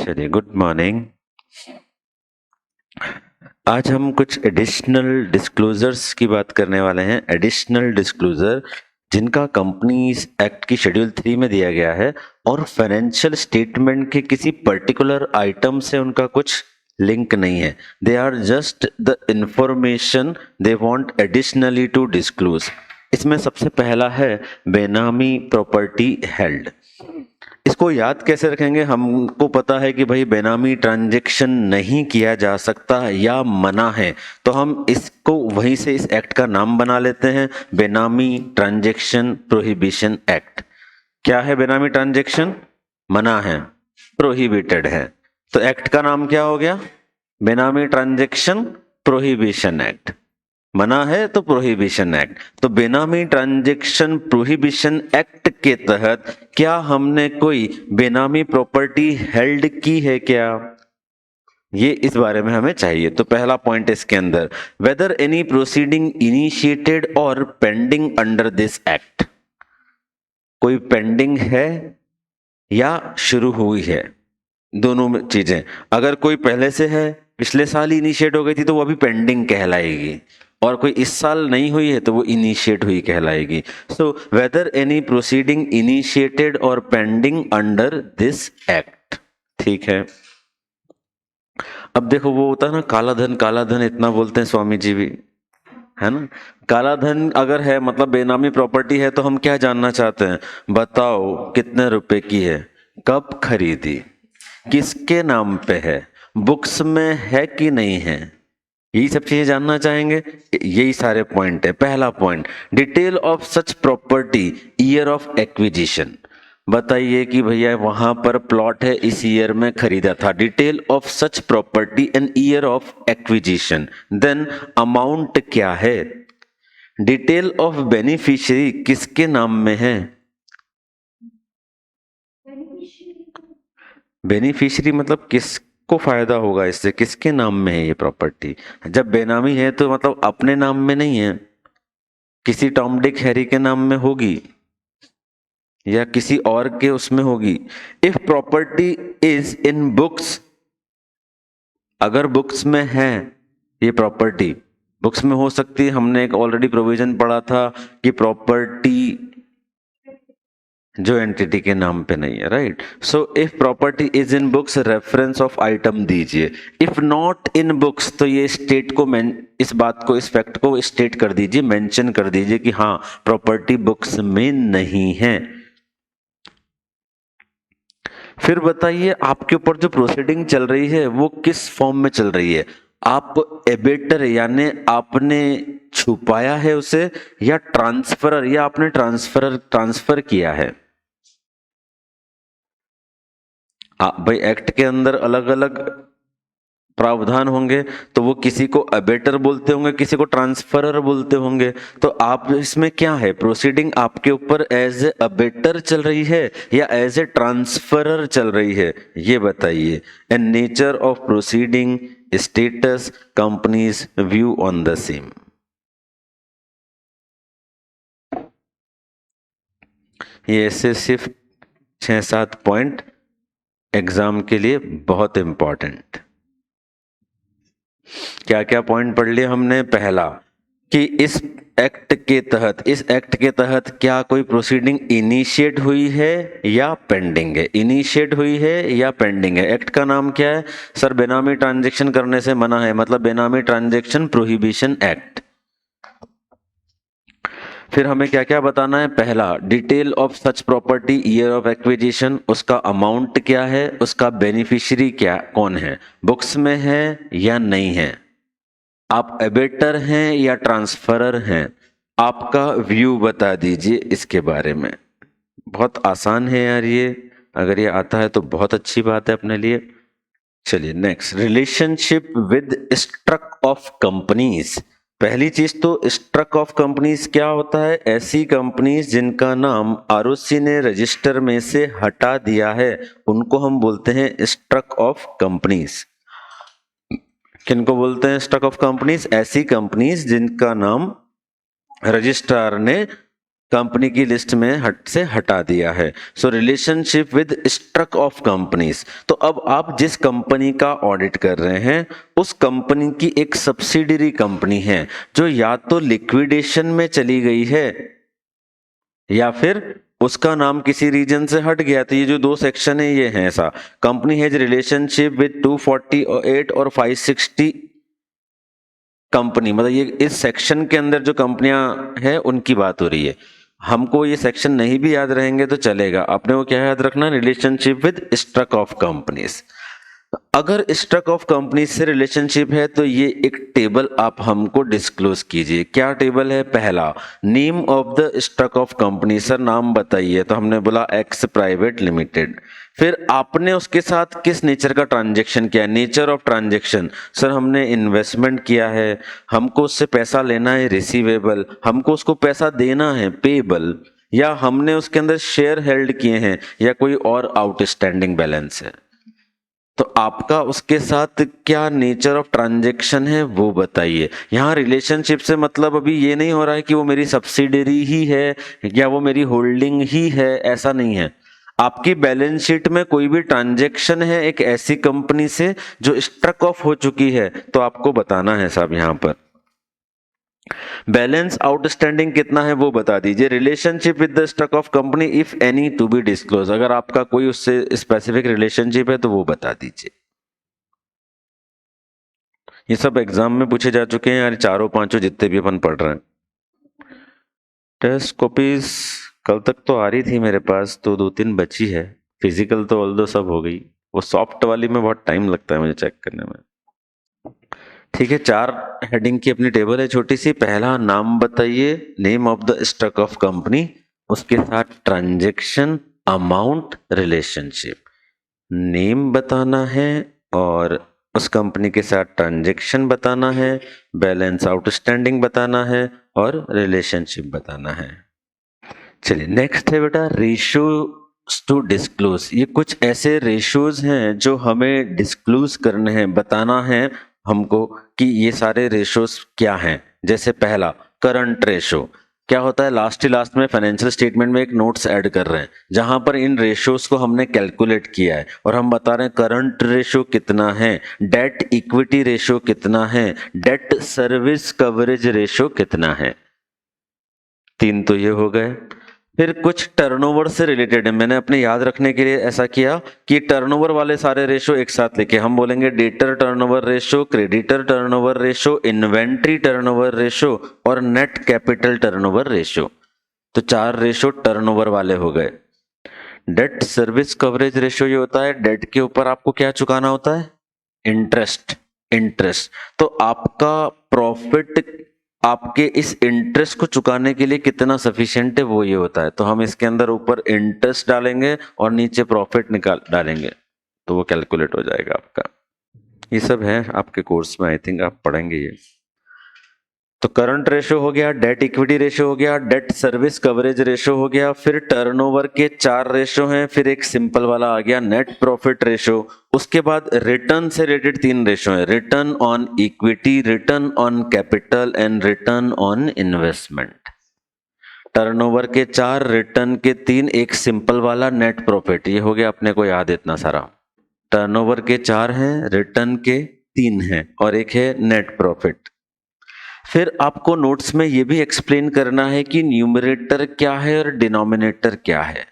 चलिए, good morning. आज हम कुछ एडिशनल डिस्क्लोजर्स की बात करने वाले हैं। एडिशनल डिस्क्लोजर जिनका कंपनीज एक्ट की शेड्यूल 3 में दिया गया है और फाइनेंशियल स्टेटमेंट के किसी पर्टिकुलर आइटम से उनका कुछ लिंक नहीं है। They are just the information they want additionally to disclose. इसमें सबसे पहला है बेनामी प्रॉपर्टी हेल्ड। इसको याद कैसे रखेंगे? हमको पता है कि भाई बेनामी ट्रांजैक्शन नहीं किया जा सकता या मना है, तो हम इसको वहीं से इस एक्ट का नाम बना लेते हैं, बेनामी ट्रांजैक्शन प्रोहिबिशन एक्ट। क्या है बेनामी ट्रांजैक्शन? मना है, प्रोहिबिटेड है। तो एक्ट का नाम क्या हो गया? बेनामी ट्रांजैक्शन प्रोहिबिशन एक्ट। मना है तो प्रोहिबिशन एक्ट। तो बेनामी ट्रांजैक्शन प्रोहिबिशन एक्ट के तहत क्या हमने कोई बेनामी प्रॉपर्टी हेल्ड की है क्या? ये इस बारे में हमें चाहिए। तो पहला पॉइंट इसके अंदर, weather any proceeding initiated or pending under this act. कोई पेंडिंग है या शुरू हुई है, दोनों में चीजें। अगर कोई पहले से है, पिछले साल ही इनिशिएट हो गई थी, तो वो अभी पेंडिंग कहलाएगी, और कोई इस साल नहीं हुई है तो वो इनिशिएट हुई कहलाएगी। So whether any proceeding initiated or pending under this act. ठीक है। अब देखो, वो होता है ना काला धन इतना बोलते हैं स्वामी जी भी, है ना। काला धन अगर है मतलब बेनामी प्रॉपर्टी है, तो हम क्या जानना चाहते हैं? बताओ कितने रुपए की है, कब खरीदी, किसके नाम पे है, बुक्स में है कि नहीं है, यही सब चीजें जानना चाहेंगे। यही सारे पॉइंट है। पहला point, detail of such property, year of acquisition. बताइए कि भैया वहां पर प्लॉट है, इस ईयर में खरीदा था। Detail of such property and year of acquisition. Then amount क्या है। डिटेल ऑफ बेनिफिशियरी, किसके नाम में है। बेनिफिशियरी मतलब किसको फायदा होगा इससे, किसके नाम में है ये प्रॉपर्टी। जब बेनामी है तो मतलब अपने नाम में नहीं है, किसी टॉम डिक हैरी के नाम में होगी या किसी और के उसमें होगी। If property is in books, अगर बुक्स में है ये प्रॉपर्टी, बुक्स में हो सकती है। हमने एक ऑलरेडी प्रोविजन पढ़ा था कि प्रॉपर्टी जो एंटिटी के नाम पे नहीं है, right. So if property is in books, reference of item दीजिए। इफ नॉट इन बुक्स, तो ये स्टेट को इस बात को, इस फैक्ट को स्टेट कर दीजिए, मेंशन कर दीजिए कि हाँ प्रॉपर्टी बुक्स में नहीं है। फिर बताइए आपके ऊपर जो प्रोसीडिंग चल रही है वो किस फॉर्म में चल रही है। आप एबेटर यानी आपने छुपाया है उसे, या ट्रांसफरर या आपने ट्रांसफर किया है। भाई एक्ट के अंदर अलग अलग प्रावधान होंगे, तो वो किसी को अबेटर बोलते होंगे, किसी को ट्रांसफरर बोलते होंगे। तो आप इसमें क्या है, प्रोसीडिंग आपके ऊपर एज ए अबेटर चल रही है या एज ए ट्रांसफरर चल रही है, ये बताइए। And nature of proceeding, status, companies view on the same. ये ऐसे सिर्फ 6-7 पॉइंट एग्जाम के लिए बहुत इंपॉर्टेंट। क्या क्या पॉइंट पढ़ लिया हमने? पहला कि इस एक्ट के तहत क्या कोई प्रोसीडिंग इनिशिएट हुई है या पेंडिंग है। इनिशिएट हुई है या पेंडिंग है। एक्ट का नाम क्या है? सर बेनामी ट्रांजैक्शन करने से मना है, मतलब बेनामी ट्रांजैक्शन प्रोहिबिशन एक्ट। फिर हमें क्या क्या बताना है? पहला, detail of such property, year of acquisition, उसका अमाउंट क्या है, उसका बेनिफिशियरी क्या कौन है, बुक्स में है या नहीं है, आप एबेटर हैं या ट्रांसफरर हैं, आपका व्यू बता दीजिए इसके बारे में। बहुत आसान है यार ये, अगर ये आता है तो बहुत अच्छी बात है अपने लिए। चलिए next, relationship with struck off companies. पहली चीज तो स्ट्रक ऑफ कंपनीज क्या होता है? ऐसी कंपनीज जिनका नाम आरओसी ने रजिस्टर में से हटा दिया है, उनको हम बोलते हैं स्ट्रक ऑफ कंपनीज। किनको बोलते हैं स्ट्रक ऑफ कंपनीज? ऐसी कंपनीज जिनका नाम रजिस्ट्रार ने कंपनी की लिस्ट में हटा दिया है। So relationship with struck off companies, तो अब आप जिस कंपनी का ऑडिट कर रहे हैं उस कंपनी की एक सब्सिडियरी कंपनी है जो या तो लिक्विडेशन में चली गई है या फिर उसका नाम किसी रीजन से हट गया। तो ये जो दो सेक्शन है ये है ऐसा। कंपनी हैज रिलेशनशिप विद 248 और 560 कंपनी, मतलब ये इस सेक्शन के अंदर जो कंपनियां हैं उनकी बात हो रही है। हमको ये सेक्शन नहीं भी याद रहेंगे तो चलेगा, अपने को क्या याद रखना, relationship with struck off companies. अगर स्ट्रक ऑफ कंपनी से रिलेशनशिप है तो ये एक टेबल आप हमको डिस्क्लोज कीजिए। क्या टेबल है? पहला, name of the struck off company, sir नाम बताइए। तो हमने बोला एक्स प्राइवेट लिमिटेड। फिर आपने उसके साथ किस नेचर का ट्रांजैक्शन किया, नेचर ऑफ ट्रांजैक्शन, सर हमने इन्वेस्टमेंट किया है, हमको उससे पैसा लेना है रिसीवेबल, हमको उसको पैसा देना है पेएबल, या हमने उसके अंदर शेयर हेल्ड किए हैं, या कोई और आउटस्टैंडिंग बैलेंस है। तो आपका उसके साथ क्या नेचर ऑफ ट्रांजैक्शन है वो बताइए। यहाँ रिलेशनशिप से मतलब अभी ये नहीं हो रहा है कि वो मेरी सब्सिडियरी ही है या वो मेरी होल्डिंग ही है, ऐसा नहीं है। आपकी बैलेंस शीट में कोई भी ट्रांजैक्शन है एक ऐसी कंपनी से जो स्ट्रक ऑफ हो चुकी है तो आपको बताना है साहब। यहाँ पर बैलेंस आउटस्टैंडिंग कितना है वो बता दीजिए। Relationship with the stock of company if any to be disclose, अगर आपका कोई उससे स्पेसिफिक रिलेशनशिप है तो वो बता दीजिए। ये सब एग्जाम में पूछे जा चुके हैं यार, चारों पांचों जितने भी अपन पढ़ रहे हैं। टेस्ट कॉपीज कल तक तो आ रही थी मेरे पास, तो 2-3 बची है। फिजिकल तो ऑल्दो सब हो गई, वो सॉफ्ट वाली में बहुत टाइम लगता है मुझे चेक करने में। ठीक है, 4 हेडिंग की अपनी टेबल है छोटी सी। पहला, नाम बताइए, name of the stock of company, उसके साथ ट्रांजैक्शन, अमाउंट, रिलेशनशिप। नेम बताना है और उस कंपनी के साथ ट्रांजैक्शन बताना है, बैलेंस आउटस्टैंडिंग बताना है और रिलेशनशिप बताना है। चलिए नेक्स्ट है बेटा रेशियो टू डिस्क्लोज। ये कुछ ऐसे रेशियोज हैं जो हमें डिस्क्लोज करने हैं, बताना है हमको कि ये सारे रेशियोज क्या हैं। जैसे पहला, करंट रेशियो। क्या होता है, लास्ट में फाइनेंशियल स्टेटमेंट में एक नोट्स ऐड कर रहे हैं जहां पर इन रेशियोज को हमने कैलकुलेट किया है और हम बता रहे हैं करंट रेशियो कितना है, डेट इक्विटी रेशियो कितना है, डेट सर्विस कवरेज रेशियो कितना है। 3 तो ये हो गए। फिर कुछ टर्नओवर से रिलेटेड है, मैंने अपने याद रखने के लिए ऐसा किया कि टर्नओवर वाले सारे रेशियो एक साथ लेके हम बोलेंगे debtor turnover ratio, creditor turnover ratio, inventory turnover ratio और नेट कैपिटल टर्नओवर रेशियो। तो 4 रेशियो टर्नओवर वाले हो गए। डेट सर्विस कवरेज रेशियो ये होता है डेट के ऊपर आपको क्या चुकाना होता है, इंटरेस्ट। तो आपका प्रॉफिट आपके इस इंटरेस्ट को चुकाने के लिए कितना सफिशिएंट है वो ये होता है। तो हम इसके अंदर ऊपर इंटरेस्ट डालेंगे और नीचे प्रॉफिट डालेंगे तो वो कैलकुलेट हो जाएगा आपका। ये सब है आपके कोर्स में, आई थिंक आप पढ़ेंगे ये। तो करंट रेशियो हो गया, डेट इक्विटी रेशियो हो गया, डेट सर्विस कवरेज रेशियो हो गया, फिर टर्नओवर के 4 रेशियो हैं, फिर एक सिंपल वाला आ गया नेट प्रॉफिट रेशियो। उसके बाद रिटर्न से रिलेटेड 3 रेशियो है, return on equity, return on capital and return on investment. Turnover के 4, रिटर्न के 3, एक सिंपल वाला नेट प्रॉफिट। ये हो गया अपने को याद इतना सारा। टर्नओवर के 4 हैं, रिटर्न के 3 हैं और एक है नेट प्रॉफिट। फिर आपको नोट्स में ये भी एक्सप्लेन करना है कि न्यूमरेटर क्या है और डिनोमिनेटर क्या है,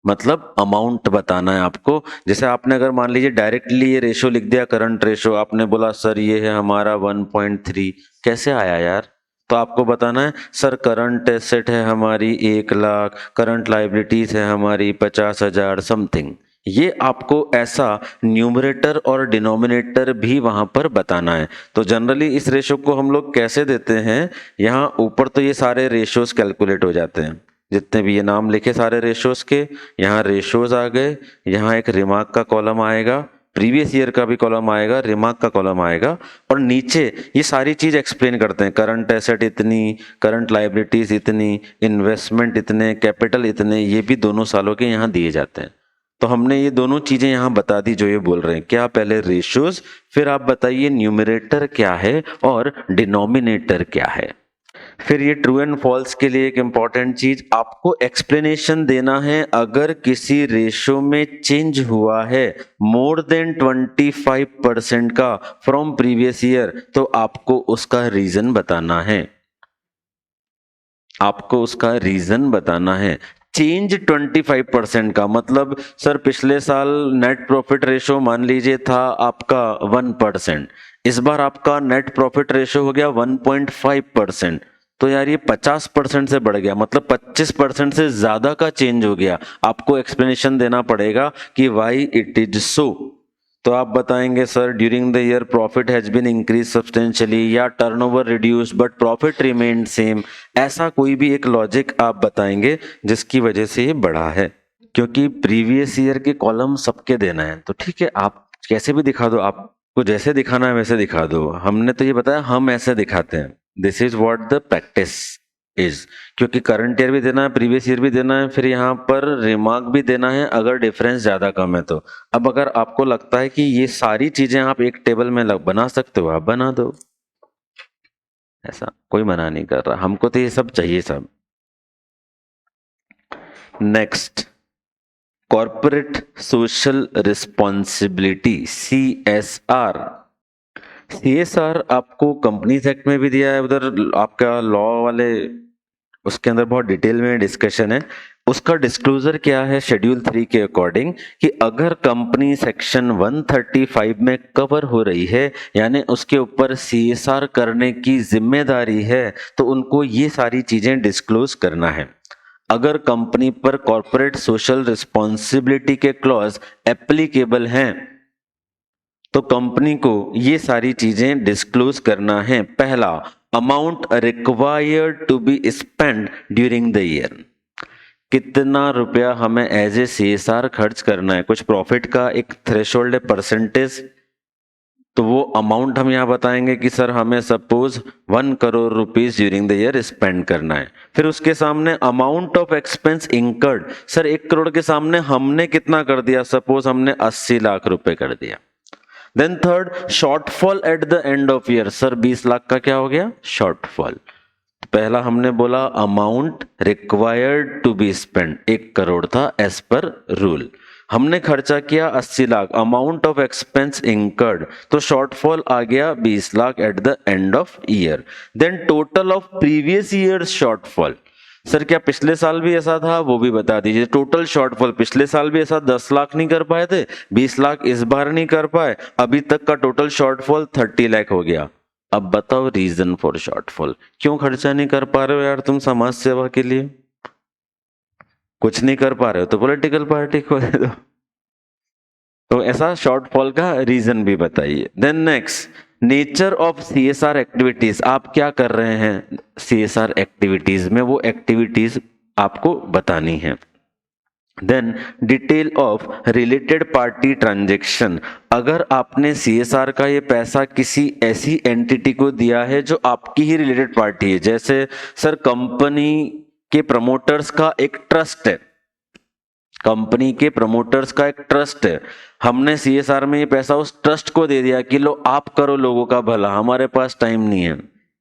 मतलब अमाउंट बताना है आपको। जैसे आपने अगर मान लीजिए डायरेक्टली ये रेशियो लिख दिया करंट रेशियो, आपने बोला सर ये है हमारा 1.3, कैसे आया यार? तो आपको बताना है सर करंट एसेट है हमारी 1 लाख, करंट लाइबिलिटीज है हमारी 50,000 समथिंग। ये आपको ऐसा न्यूमरेटर और डिनोमिनेटर भी वहां पर बताना है। तो जनरली इस रेशियो को हम लोग कैसे देते हैं, यहाँ ऊपर तो ये सारे रेशियोज कैलकुलेट हो जाते हैं, जितने भी ये नाम लिखे सारे रेशियोज के, यहाँ रेशियोज आ गए, यहाँ एक रिमार्क का कॉलम आएगा, प्रीवियस ईयर का भी कॉलम आएगा, रिमार्क का कॉलम आएगा और नीचे ये सारी चीज एक्सप्लेन करते हैं। करंट एसेट इतनी, करंट लाइबिलिटीज इतनी, इन्वेस्टमेंट इतने, कैपिटल इतने, ये भी दोनों सालों के यहाँ दिए जाते हैं। तो हमने ये दोनों चीजें यहाँ बता दी जो ये बोल रहे हैं। क्या? पहले रेशियोज, फिर आप बताइए न्यूमरेटर क्या है और डिनोमिनेटर क्या है। फिर ये ट्रू एंड फॉल्स के लिए एक इंपॉर्टेंट चीज, आपको एक्सप्लेनेशन देना है अगर किसी रेशो में चेंज हुआ है मोर देन 25% का फ्रॉम प्रीवियस ईयर, तो आपको उसका रीजन बताना है। आपको उसका रीजन बताना है। चेंज 25% का मतलब सर पिछले साल नेट प्रॉफिट रेशो मान लीजिए था आपका 1%, इस बार आपका नेट प्रॉफिट रेशो हो गया 1.5%, तो यार ये 50% से बढ़ गया, मतलब 25% से ज्यादा का चेंज हो गया। आपको एक्सप्लेनेशन देना पड़ेगा कि वाई इट इज सो। तो आप बताएंगे sir during the year profit has been increase substantially, या turnover reduce but profit remain same. ऐसा कोई भी एक लॉजिक आप बताएंगे जिसकी वजह से ये बढ़ा है, क्योंकि प्रीवियस ईयर के कॉलम सबके देना है। तो ठीक है, आप कैसे भी दिखा दो, आपको जैसे दिखाना है वैसे दिखा दो। हमने तो ये बताया हम ऐसे दिखाते हैं, this is what the practice is, क्योंकि करंट ईयर भी देना है, प्रीवियस ईयर भी देना है, फिर यहाँ पर रिमार्क भी देना है अगर डिफरेंस ज्यादा कम है तो। अब अगर आपको लगता है कि ये सारी चीजें आप एक टेबल में बना सकते हो, आप बना दो, ऐसा कोई मना नहीं कर रहा, हमको तो ये सब चाहिए सब। Next, corporate social responsibility, CSR। CSR आपको कंपनीज एक्ट में भी दिया है, उधर आपका लॉ वाले उसके अंदर बहुत डिटेल में डिस्कशन है। उसका डिस्क्लोजर क्या है शेड्यूल 3 के अकॉर्डिंग, कि अगर कंपनी सेक्शन 135 में कवर हो रही है, यानी उसके ऊपर CSR करने की जिम्मेदारी है, तो उनको ये सारी चीजें डिस्क्लोज करना है। अगर कंपनी पर कॉर्पोरेट सोशल रिस्पॉन्सिबिलिटी के क्लॉज एप्लीकेबल हैं, तो कंपनी को ये सारी चीजें डिस्क्लोज करना है। पहला, amount required to be spend during the year, कितना रुपया हमें एज ए CSR खर्च करना है। कुछ प्रॉफिट का एक थ्रेशोल्ड है, परसेंटेज, तो वो अमाउंट हम यहाँ बताएंगे कि सर हमें suppose 1 crore rupees during the year spend करना है। फिर उसके सामने amount of expense incurred, sir 1 crore के सामने हमने कितना कर दिया, सपोज हमने 80 लाख रुपए कर दिया। Then third, shortfall at the end of year, sir 20 lakh का क्या हो गया, शॉर्टफॉल। पहला हमने बोला amount required to be spend 1 crore था एज पर रूल, हमने खर्चा किया 80 lakh, amount of expense incurred, तो शॉर्टफॉल आ गया 20 lakh at the end of year. Then total of previous year shortfall, sir क्या पिछले साल भी ऐसा था, वो भी बता दीजिए। टोटल शॉर्टफॉल पिछले साल भी ऐसा 10 लाख नहीं कर पाए थे, 20 लाख इस बार नहीं कर पाए, अभी तक का टोटल शॉर्टफॉल 30 लाख हो गया। अब बताओ रीजन फॉर शॉर्टफॉल, क्यों खर्चा नहीं कर पा रहे हो यार तुम समाज सेवा के लिए? कुछ नहीं कर पा रहे हो तो पॉलिटिकल पार्टी खोल दो। तो ऐसा शॉर्टफॉल का रीजन भी बताइए। Then next, nature of CSR activities, आप क्या कर रहे हैं CSR एक्टिविटीज में, वो एक्टिविटीज आपको बतानी है। Then detail of related party transaction, अगर आपने CSR का ये पैसा किसी ऐसी एंटिटी को दिया है जो आपकी ही रिलेटेड पार्टी है, जैसे सर कंपनी के प्रमोटर्स का एक ट्रस्ट है, कंपनी के प्रमोटर्स का एक ट्रस्ट है, हमने CSR में ये पैसा उस ट्रस्ट को दे दिया कि लो आप करो लोगों का भला, हमारे पास टाइम नहीं है,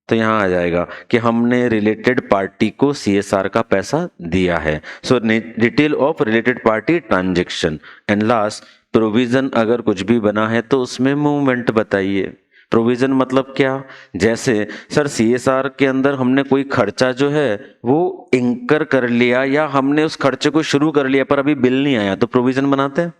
तो यहां आ जाएगा कि हमने रिलेटेड पार्टी को CSR का पैसा दिया है। सो detail of related party transaction. And last, provision, अगर कुछ भी बना है तो उसमें मूवमेंट बताइए। प्रोविजन मतलब क्या, जैसे सर CSR के अंदर हमने कोई खर्चा जो है वो इंकर कर लिया, या हमने उस खर्चे को शुरू कर लिया पर अभी बिल नहीं आया, तो प्रोविजन बनाते हैं।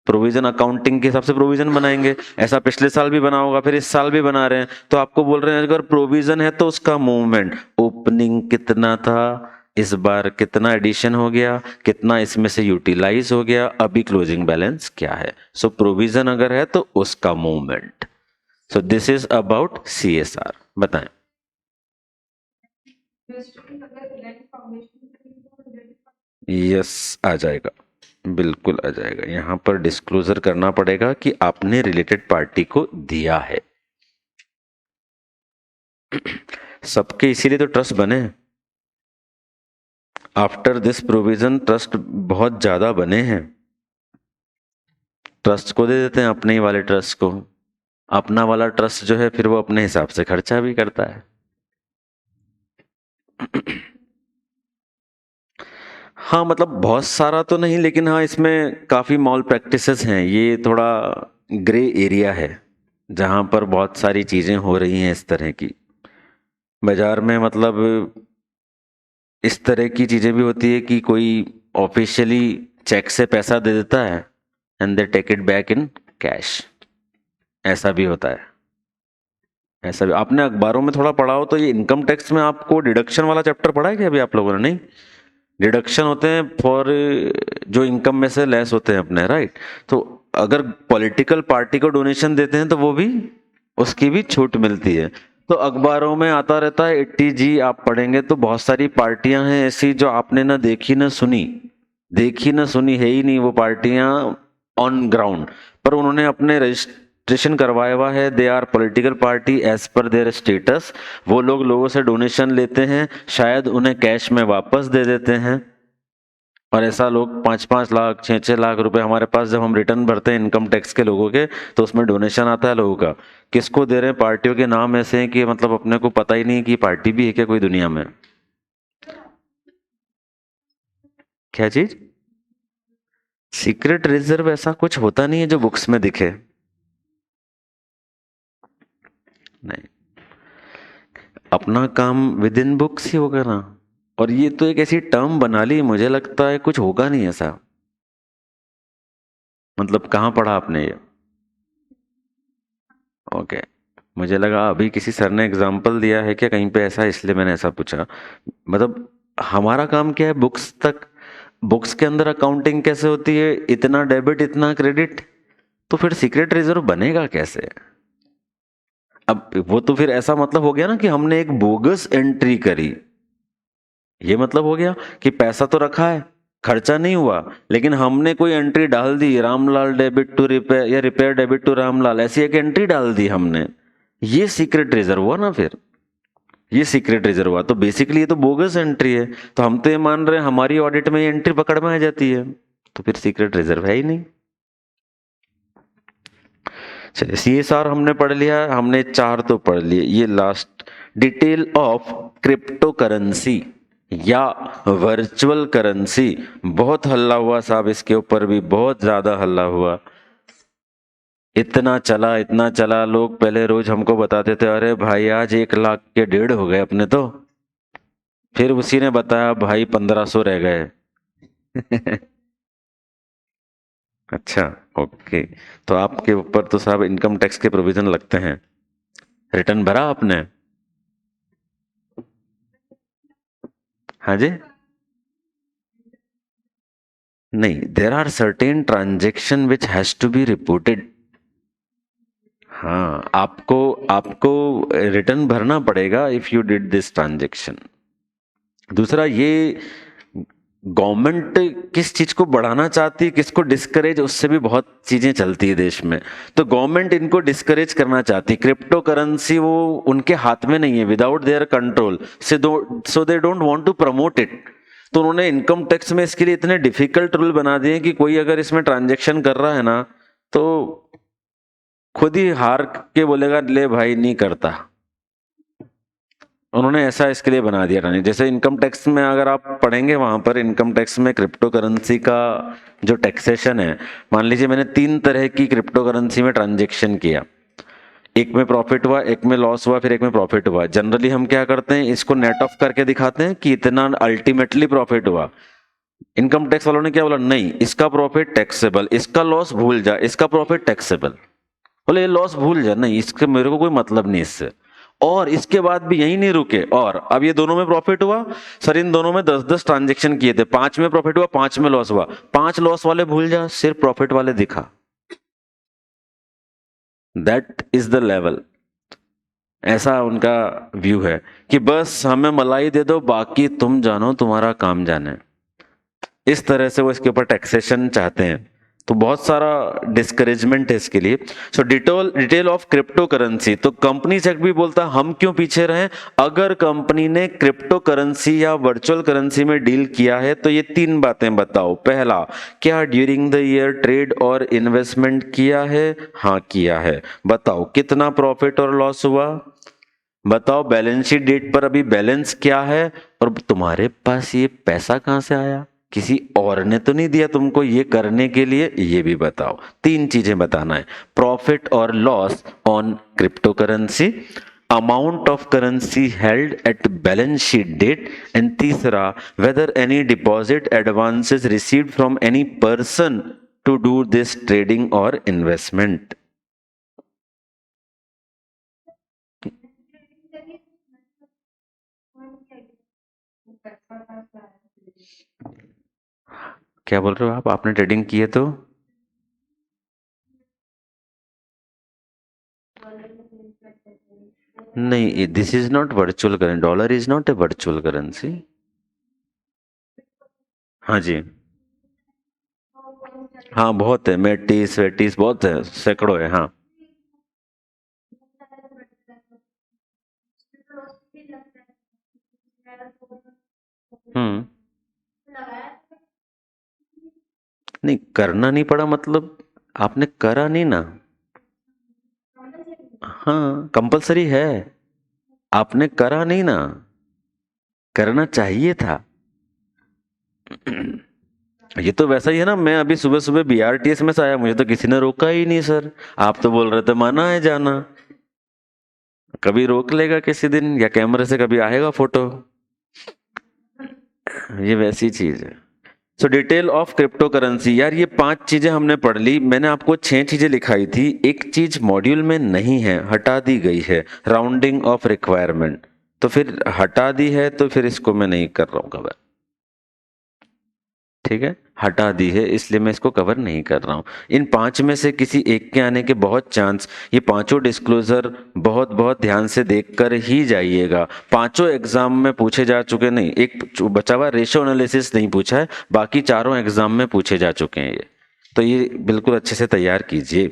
प्रोविजन अकाउंटिंग के हिसाब से प्रोविजन बनाएंगे, ऐसा पिछले साल भी बना होगा, फिर इस साल भी बना रहे हैं, तो आपको बोल रहे हैं अगर प्रोविजन है तो उसका मूवमेंट, ओपनिंग कितना था, इस बार कितना एडिशन हो गया, कितना इसमें से यूटिलाइज हो गया, अभी क्लोजिंग बैलेंस क्या है। सो प्रोविजन अगर है तो उसका movement. So this is about CSR। बताएं। यस, आ जाएगा, बिल्कुल आ जाएगा। यहां पर डिस्क्लोजर करना पड़ेगा कि आपने रिलेटेड पार्टी को दिया है। सबके इसीलिए तो ट्रस्ट बने, आफ्टर दिस प्रोविजन ट्रस्ट बहुत ज्यादा बने हैं। ट्रस्ट को दे देते हैं, अपने ही वाले ट्रस्ट को, अपना वाला ट्रस्ट जो है फिर वो अपने हिसाब से खर्चा भी करता है। हाँ मतलब बहुत सारा तो नहीं, लेकिन हाँ इसमें काफ़ी मॉल प्रैक्टिसेस हैं। ये थोड़ा ग्रे एरिया है जहाँ पर बहुत सारी चीज़ें हो रही हैं इस तरह की बाजार में। मतलब इस तरह की चीज़ें भी होती है कि कोई ऑफिशियली चेक से पैसा दे देता है and they take it back in cash, ऐसा भी होता है। ऐसा भी आपने अखबारों में थोड़ा पढ़ा हो तो ये इनकम टैक्स में आपको डिडक्शन वाला चैप्टर पढ़ा है क्या अभी आप लोगों ने? नहीं, डिडक्शन होते हैं फॉर जो इनकम में से लेस होते हैं अपने, राइट। तो अगर पॉलिटिकल पार्टी को डोनेशन देते हैं तो वो भी, उसकी भी छूट मिलती है। तो अखबारों में आता रहता है 80G, आप पढ़ेंगे तो बहुत सारी पार्टियां हैं ऐसी जो आपने ना देखी ना सुनी, देखी ना सुनी है ही नहीं वो पार्टियां ऑन ग्राउंड, पर उन्होंने अपने रजिस्ट्रेशन करवाया हुआ है। They are political party as per their status. वो लोग लोगों से डोनेशन लेते हैं, शायद उन्हें कैश में वापस दे देते हैं। और ऐसा लोग 5-5 लाख 6-6 लाख रुपए हमारे पास जब हम रिटर्न भरते हैं इनकम टैक्स के लोगों के, तो उसमें डोनेशन आता है लोगों का। किसको दे रहे हैं? पार्टियों के नाम ऐसे हैं कि मतलब अपने को पता ही नहीं कि पार्टी भी है क्या कोई दुनिया में। क्या चीज? सीक्रेट रिजर्व ऐसा कुछ होता नहीं है जो बुक्स में दिखे। नहीं, अपना काम विद इन बुक्स ही होगा ना। और ये तो एक ऐसी टर्म बना ली, मुझे लगता है कुछ होगा नहीं ऐसा। मतलब कहाँ पढ़ा आपने ये? ओके, मुझे लगा अभी किसी सर ने एग्जाम्पल दिया है क्या कहीं पे ऐसा, इसलिए मैंने ऐसा पूछा। मतलब हमारा काम क्या है? बुक्स तक, बुक्स के अंदर अकाउंटिंग कैसे होती है, इतना डेबिट इतना क्रेडिट, तो फिर सीक्रेट रिजर्व बनेगा कैसे? अब वो तो फिर ऐसा मतलब हो गया ना कि हमने एक बोगस एंट्री करी। ये मतलब हो गया कि पैसा तो रखा है, खर्चा नहीं हुआ, लेकिन हमने कोई एंट्री डाल दी, रामलाल डेबिट टू रिपेयर या रिपेयर डेबिट टू रामलाल, ऐसी एक एंट्री डाल दी हमने। ये सीक्रेट रिजर्व हुआ ना फिर। ये सीक्रेट रिजर्व हुआ तो बेसिकली ये तो बोगस एंट्री है। तो हम तो ये मान रहे हैं हमारी ऑडिट में ये एंट्री पकड़ में आ जाती है, तो फिर सीक्रेट रिजर्व है ही नहीं। चलिए CSR हमने पढ़ लिया, हमने 4 तो पढ़ लिए। ये last, detail of crypto currency या वर्चुअल करेंसी। बहुत हल्ला हुआ साहब, इसके ऊपर भी बहुत ज्यादा हल्ला हुआ। इतना चला इतना चला, लोग पहले रोज हमको बताते थे अरे भाई आज 1 लाख के 1.5 हो गए अपने तो। फिर उसी ने बताया भाई 1500 रह गए। अच्छा, ओके। तो आपके ऊपर तो साहब इनकम टैक्स के प्रोविजन लगते हैं। रिटर्न भरा आपने? हाँ जी। नहीं, there are certain transaction which has to be reported. हाँ, आपको आपको रिटर्न भरना पड़ेगा if you did this transaction. दूसरा, ये गवर्नमेंट किस चीज को बढ़ाना चाहती है, किसको डिस्करेज, उससे भी बहुत चीजें चलती है देश में। तो गवर्नमेंट इनको डिस्करेज करना चाहती है। क्रिप्टो करेंसी वो उनके हाथ में नहीं है, विदाउट देयर कंट्रोल से, so they don't want to promote it. तो उन्होंने इनकम टैक्स में इसके लिए इतने डिफिकल्ट रूल बना दिए कि कोई अगर इसमें ट्रांजेक्शन कर रहा है ना, तो खुद ही हार के बोलेगा ले भाई नहीं करता। उन्होंने ऐसा इसके लिए बना दिया था। जैसे इनकम टैक्स में अगर आप पढ़ेंगे, वहां पर इनकम टैक्स में क्रिप्टो करेंसी का जो टैक्सेशन है, मान लीजिए मैंने 3 तरह की क्रिप्टो करेंसी में ट्रांजेक्शन किया, एक में प्रॉफिट हुआ, एक में लॉस हुआ, फिर एक में प्रॉफिट हुआ। जनरली हम क्या करते हैं, इसको नेट ऑफ करके दिखाते हैं कि इतना अल्टीमेटली प्रॉफिट हुआ। इनकम टैक्स वालों ने क्या बोला, नहीं इसका प्रॉफिट टैक्सेबल, इसका लॉस भूल जा, इसका प्रॉफिट टैक्सेबल। बोले ये लॉस भूल जा, नहीं इसके मेरे को कोई मतलब नहीं इससे। और इसके बाद भी यही नहीं रुके, और अब ये दोनों में प्रॉफिट हुआ, सर इन दोनों में 10-10 ट्रांजेक्शन किए थे, 5 में प्रॉफिट हुआ 5 में लॉस हुआ, 5 लॉस वाले भूल जा, सिर्फ प्रॉफिट वाले दिखा। That is the level. ऐसा उनका व्यू है कि बस हमें मलाई दे दो, बाकी तुम जानो, तुम्हारा काम जाने। इस तरह से वो इसके ऊपर टैक्सेशन चाहते हैं। तो बहुत सारा डिस्करेजमेंट है इसके लिए। सो डिटेल ऑफ क्रिप्टो करेंसी, तो कंपनी एक्ट भी बोलता है हम क्यों पीछे रहे। अगर कंपनी ने क्रिप्टो करेंसी या वर्चुअल करेंसी में डील किया है तो ये 3 बातें बताओ। पहला, क्या ड्यूरिंग द ईयर ट्रेड और इन्वेस्टमेंट किया है? हाँ किया है। बताओ कितना प्रॉफिट और लॉस हुआ। बताओ बैलेंस शीट डेट पर अभी बैलेंस क्या है और तुम्हारे पास ये पैसा कहां से आया, किसी और ने तो नहीं दिया तुमको ये करने के लिए, ये भी बताओ। तीन चीजें बताना है, प्रॉफिट और loss on crypto currency, amount of currency held at balance sheet date, and तीसरा whether any deposit advances received from any person to do this trading और इन्वेस्टमेंट। क्या बोल रहे हो आप, आपने ट्रेडिंग की है तो? नहीं, this is not virtual currency, dollar is not a virtual currency. हाँ जी, हाँ बहुत है, मेटिस वेटिस बहुत है, सैकड़ों है, हाँ। हम्म। नहीं करना नहीं पड़ा मतलब आपने करा नहीं ना। हाँ कंपलसरी है, आपने करा नहीं ना, करना चाहिए था। ये तो वैसा ही है ना, मैं अभी सुबह सुबह बीआरटीएस में से आया, मुझे तो किसी ने रोका ही नहीं सर, आप तो बोल रहे थे मना है जाना। कभी रोक लेगा किसी दिन, या कैमरे से कभी आएगा फोटो, ये वैसी चीज है। सो डिटेल ऑफ क्रिप्टो करेंसी, यार ये पांच चीजें हमने पढ़ ली, मैंने आपको छह चीजें लिखाई थी, एक चीज मॉड्यूल में नहीं है, हटा दी गई है, राउंडिंग ऑफ रिक्वायरमेंट। तो फिर हटा दी है तो फिर इसको मैं नहीं कर रहा हूँ कवर, ठीक है, हटा दी है इसलिए मैं इसको कवर नहीं कर रहा हूँ। इन पांच में से किसी एक के आने के बहुत चांस, ये पांचों डिस्क्लोजर बहुत बहुत ध्यान से देखकर ही जाइएगा, पांचों एग्जाम में पूछे जा चुके, नहीं एक बचा हुआ रेशो एनालिसिस नहीं पूछा है, बाकी चारों एग्जाम में पूछे जा चुके हैं ये, तो ये बिल्कुल अच्छे से तैयार कीजिए।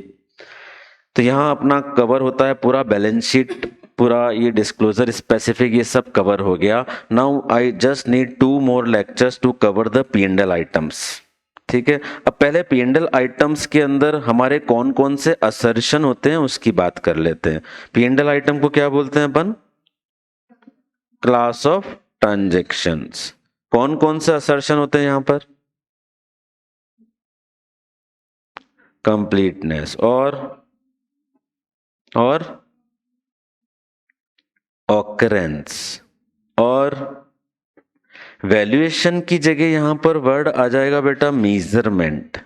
तो यहाँ अपना कवर होता है पूरा बैलेंस शीट, पूरा ये डिस्क्लोजर स्पेसिफिक ये सब कवर हो गया। Now I just need 2 more lectures to cover the P&L items, ठीक है। अब पहले P&L आइटम्स के अंदर हमारे कौन कौन से असर्शन होते हैं उसकी बात कर लेते हैं। P&L आइटम को क्या बोलते हैं अपन, क्लास ऑफ ट्रांजेक्शन्स। कौन कौन से असर्शन होते हैं यहाँ पर, कंप्लीटनेस और ऑकरेंस, और वैल्यूएशन की जगह यहां पर वर्ड आ जाएगा बेटा मेजरमेंट,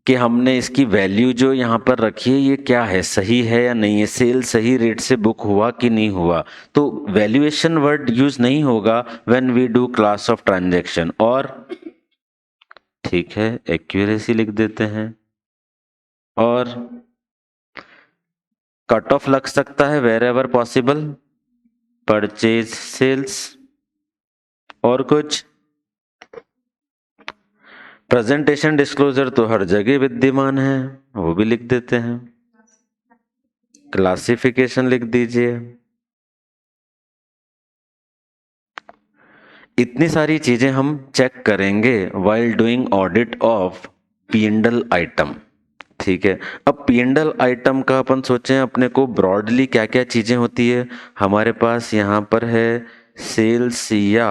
कि हमने इसकी वैल्यू जो यहां पर रखी है ये क्या है, सही है या नहीं है, सेल सही रेट से बुक हुआ कि नहीं हुआ, तो वैल्यूएशन वर्ड यूज नहीं होगा when we do class of transaction. और ठीक है एक्यूरेसी लिख देते हैं, और कट ऑफ लग सकता है wherever possible, purchase sales, और कुछ प्रेजेंटेशन डिस्क्लोजर तो हर जगह विद्यमान है, वो भी लिख देते हैं, क्लासिफिकेशन लिख दीजिए। इतनी सारी चीजें हम चेक करेंगे while doing audit of P&L item, ठीक है। अब P&L आइटम का अपन सोचें अपने को ब्रॉडली क्या क्या चीजें होती है, हमारे पास यहाँ पर है सेल्स या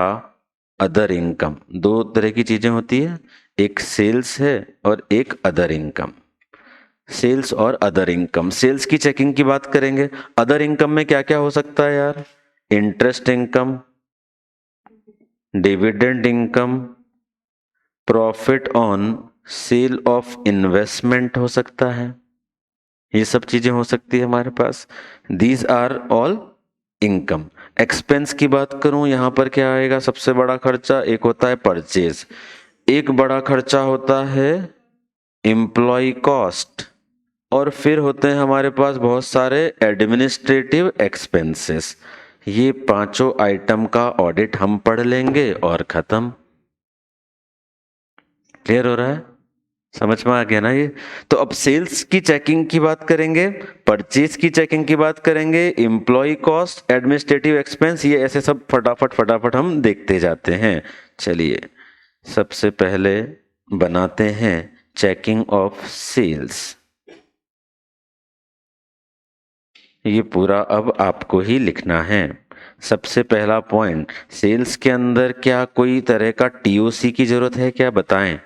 अदर इनकम, दो तरह की चीजें होती है, एक सेल्स है और एक अदर इनकम। सेल्स और अदर इनकम, सेल्स की चेकिंग की बात करेंगे, अदर इनकम में क्या क्या हो सकता है यार, interest income, dividend income, profit on sale of investment हो सकता है, ये सब चीजें हो सकती है हमारे पास, these are all income. Expense की बात करूं यहां पर क्या आएगा, सबसे बड़ा खर्चा एक होता है परचेज, एक बड़ा खर्चा होता है एम्प्लॉय कॉस्ट, और फिर होते हैं हमारे पास बहुत सारे एडमिनिस्ट्रेटिव एक्सपेंसेस। ये पांचों आइटम का ऑडिट हम पढ़ लेंगे और खत्म। क्लियर हो रहा है, समझ में आ गया ना ये। तो अब सेल्स की चेकिंग की बात करेंगे, परचेज की चेकिंग की बात करेंगे, एम्प्लॉय कॉस्ट, एडमिनिस्ट्रेटिव एक्सपेंस, ये ऐसे सब फटाफट फटाफट हम देखते जाते हैं। चलिए सबसे पहले बनाते हैं चेकिंग ऑफ सेल्स। ये पूरा अब आपको ही लिखना है। सबसे पहला पॉइंट, सेल्स के अंदर क्या कोई तरह का टीओसी की जरूरत है क्या, बताएं।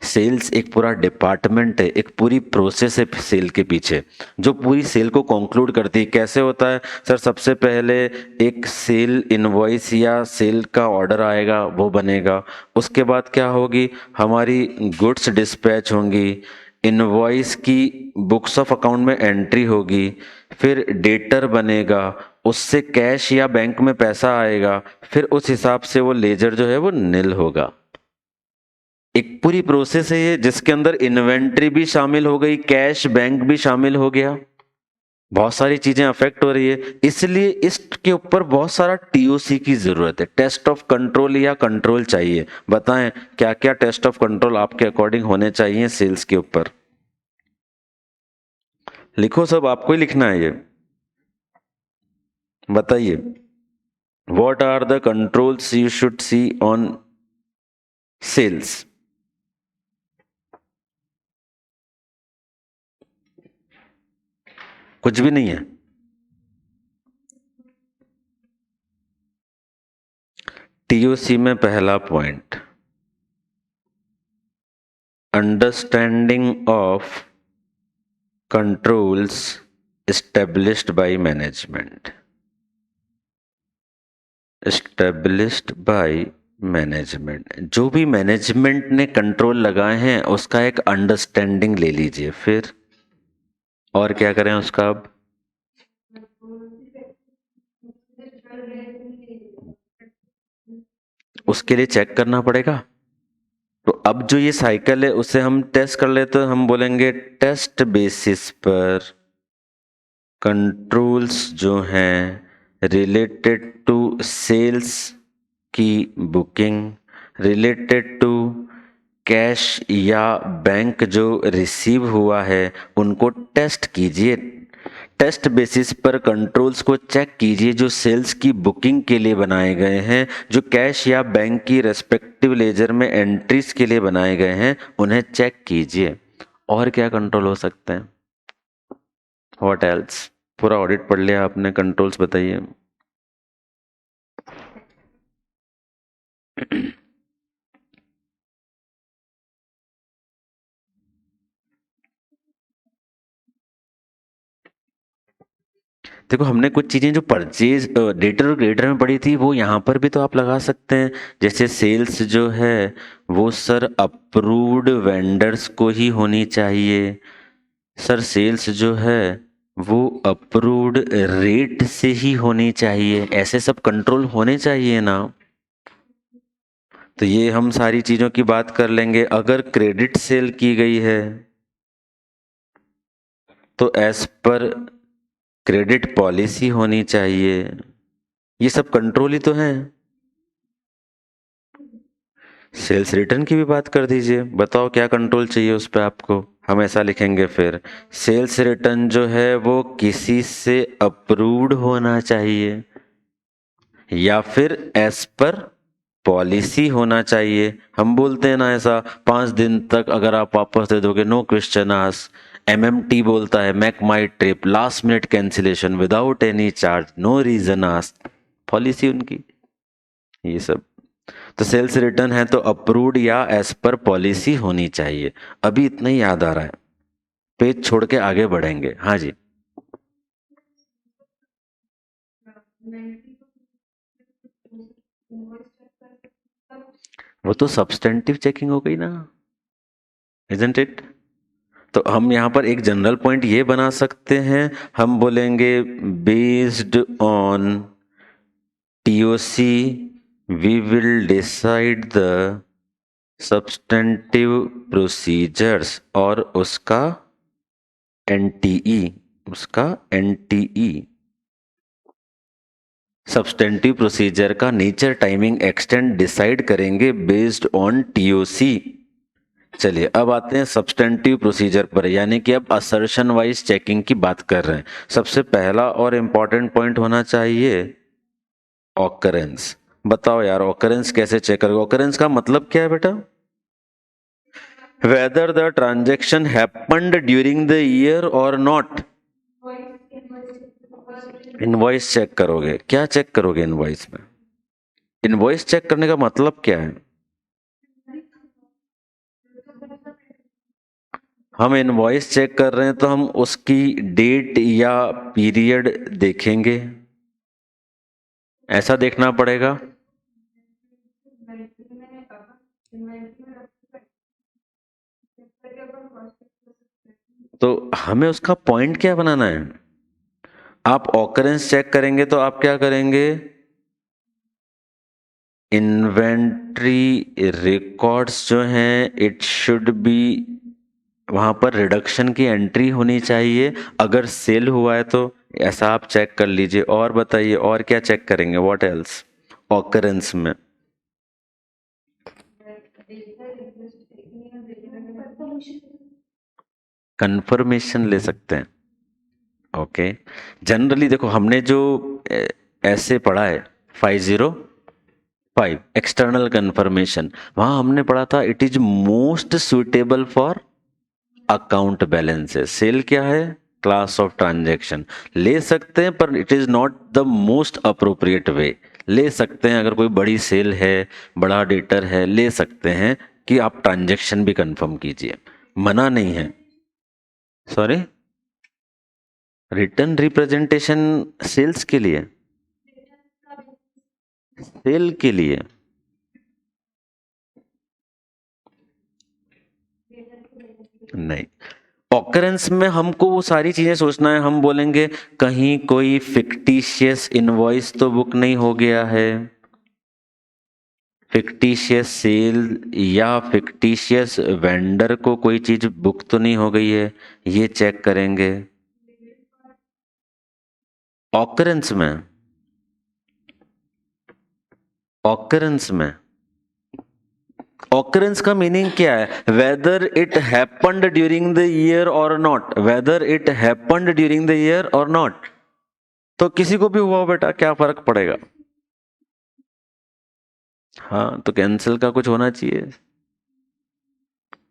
सेल्स एक पूरा डिपार्टमेंट है, एक पूरी प्रोसेस है सेल के पीछे, जो पूरी सेल को कंक्लूड करती है। कैसे होता है सर? सबसे पहले एक सेल इनवॉइस या सेल का ऑर्डर आएगा, वो बनेगा। उसके बाद क्या होगी, हमारी गुड्स डिस्पैच होंगी, इनवॉइस की बुक्स ऑफ अकाउंट में एंट्री होगी, फिर डेटर बनेगा, उससे कैश या बैंक में पैसा आएगा, फिर उस हिसाब से वो लेजर जो है वो निल होगा। एक पूरी प्रोसेस है ये, जिसके अंदर इन्वेंट्री भी शामिल हो गई, कैश बैंक भी शामिल हो गया, बहुत सारी चीजें अफेक्ट हो रही है। इसलिए इसके ऊपर बहुत सारा टीओसी की जरूरत है, टेस्ट ऑफ कंट्रोल या कंट्रोल चाहिए। बताएं क्या क्या टेस्ट ऑफ कंट्रोल आपके अकॉर्डिंग होने चाहिए सेल्स के ऊपर। लिखो, सब आपको ही लिखना है ये। बताइए, what are the controls you should see on sales. कुछ भी नहीं है। टीओसी में पहला point, understanding of controls established by management, established by management. जो भी मैनेजमेंट ने कंट्रोल लगाए हैं उसका एक अंडरस्टैंडिंग ले लीजिए। फिर और क्या करें उसका? अब उसके लिए चेक करना पड़ेगा। तो अब जो ये साइकिल है उसे हम टेस्ट कर लेते, तो हम बोलेंगे टेस्ट बेसिस पर कंट्रोल्स जो हैं रिलेटेड टू सेल्स की बुकिंग, रिलेटेड टू कैश या बैंक जो रिसीव हुआ है, उनको टेस्ट कीजिए। टेस्ट बेसिस पर कंट्रोल्स को चेक कीजिए जो सेल्स की बुकिंग के लिए बनाए गए हैं, जो कैश या बैंक की रेस्पेक्टिव लेजर में एंट्रीज के लिए बनाए गए हैं, उन्हें चेक कीजिए। और क्या कंट्रोल हो सकते हैं? What else? पूरा ऑडिट पढ़ लिया आपने, कंट्रोल्स बताइए। देखो, हमने कुछ चीजें जो परचेज डेटर और क्रेडिटर में पड़ी थी वो यहाँ पर भी तो आप लगा सकते हैं। जैसे सेल्स जो है वो सर अप्रूव्ड वेंडर्स को ही होनी चाहिए। सर सेल्स जो है वो अप्रूव्ड रेट से ही होनी चाहिए, ऐसे सब कंट्रोल होने चाहिए ना। तो ये हम सारी चीजों की बात कर लेंगे। अगर क्रेडिट सेल की गई है तो एज पर क्रेडिट पॉलिसी होनी चाहिए। ये सब कंट्रोल ही तो है। सेल्स रिटर्न की भी बात कर दीजिए, बताओ क्या कंट्रोल चाहिए उस पर आपको। हम ऐसा लिखेंगे फिर, सेल्स रिटर्न जो है वो किसी से अप्रूव्ड होना चाहिए या फिर एज पर पॉलिसी होना चाहिए। हम बोलते हैं ना ऐसा, 5 दिन तक अगर आप वापस दे दोगे नो क्वेश्चन आस्क। एमएमटी बोलता है Make My Trip last minute cancellation without any charge, no reason ask. Policy उनकी ये सब। तो सेल्स रिटर्न है तो अप्रूव्ड या एज पर पॉलिसी होनी चाहिए। अभी इतना ही याद आ रहा है, पेज छोड़ के आगे बढ़ेंगे। हाँ जी। वो तो सब्सटेंटिव चेकिंग हो गई ना, इजंट इट? तो हम यहाँ पर एक जनरल पॉइंट ये बना सकते हैं, हम बोलेंगे based on TOC we will decide the substantive procedures और उसका एनटीई, उसका एनटीई सब्सटेंटिव प्रोसीजर का नेचर टाइमिंग एक्सटेंड डिसाइड करेंगे बेस्ड ऑन टीओसी। चलिए अब आते हैं सब्सटेंटिव प्रोसीजर पर, यानी कि अब असर्शन वाइज चेकिंग की बात कर रहे हैं। सबसे पहला और इंपॉर्टेंट पॉइंट होना चाहिए ऑकरेंस। बताओ यार, ऑकरेंस कैसे चेक करोगे? ऑकरेंस का मतलब क्या है बेटा? Whether the transaction happened during the year or not. Invoice check करोगे। क्या चेक करोगे इनवॉइस में? इनवॉइस चेक करने का मतलब क्या है? हम इनवॉइस चेक कर रहे हैं तो हम उसकी डेट या पीरियड देखेंगे, ऐसा देखना पड़ेगा। तो हमें उसका पॉइंट क्या बनाना है? आप ऑकरेंस चेक करेंगे तो आप क्या करेंगे? इन्वेंट्री रिकॉर्ड्स जो हैं इट शुड बी, वहां पर रिडक्शन की एंट्री होनी चाहिए अगर सेल हुआ है तो, ऐसा आप चेक कर लीजिए। और बताइए और क्या चेक करेंगे? व्हाट एल्स ऑकरेंस में? कंफर्मेशन ले सकते हैं। ओके, जनरली देखो हमने जो ऐसे पढ़ा है 505 एक्सटर्नल कंफर्मेशन, वहां हमने पढ़ा था it is most suitable for account balances. Sale क्या है? Class of transaction. ले सकते हैं पर it is not the most appropriate way. ले सकते हैं अगर कोई बड़ी सेल है, बड़ा डेटर है, ले सकते हैं कि आप ट्रांजैक्शन भी कंफर्म कीजिए, मना नहीं है। सॉरी, रिटर्न रिप्रेजेंटेशन सेल्स के लिए? सेल के लिए? नहीं, ऑकरेंस में हमको वो सारी चीजें सोचना है। हम बोलेंगे कहीं कोई फिक्टिशियस इनवॉइस तो बुक नहीं हो गया है, फिक्टिशियस सेल या फिक्टिशियस वेंडर को कोई चीज बुक तो नहीं हो गई है, ये चेक करेंगे ऑकरेंस में। ऑकरेंस में ऑकरेंस का मीनिंग क्या है? Whether it happened during the year or not, whether it happened during the year or not. तो किसी को भी हुआ हो बेटा, क्या फर्क पड़ेगा? हाँ, तो कैंसिल का कुछ होना चाहिए।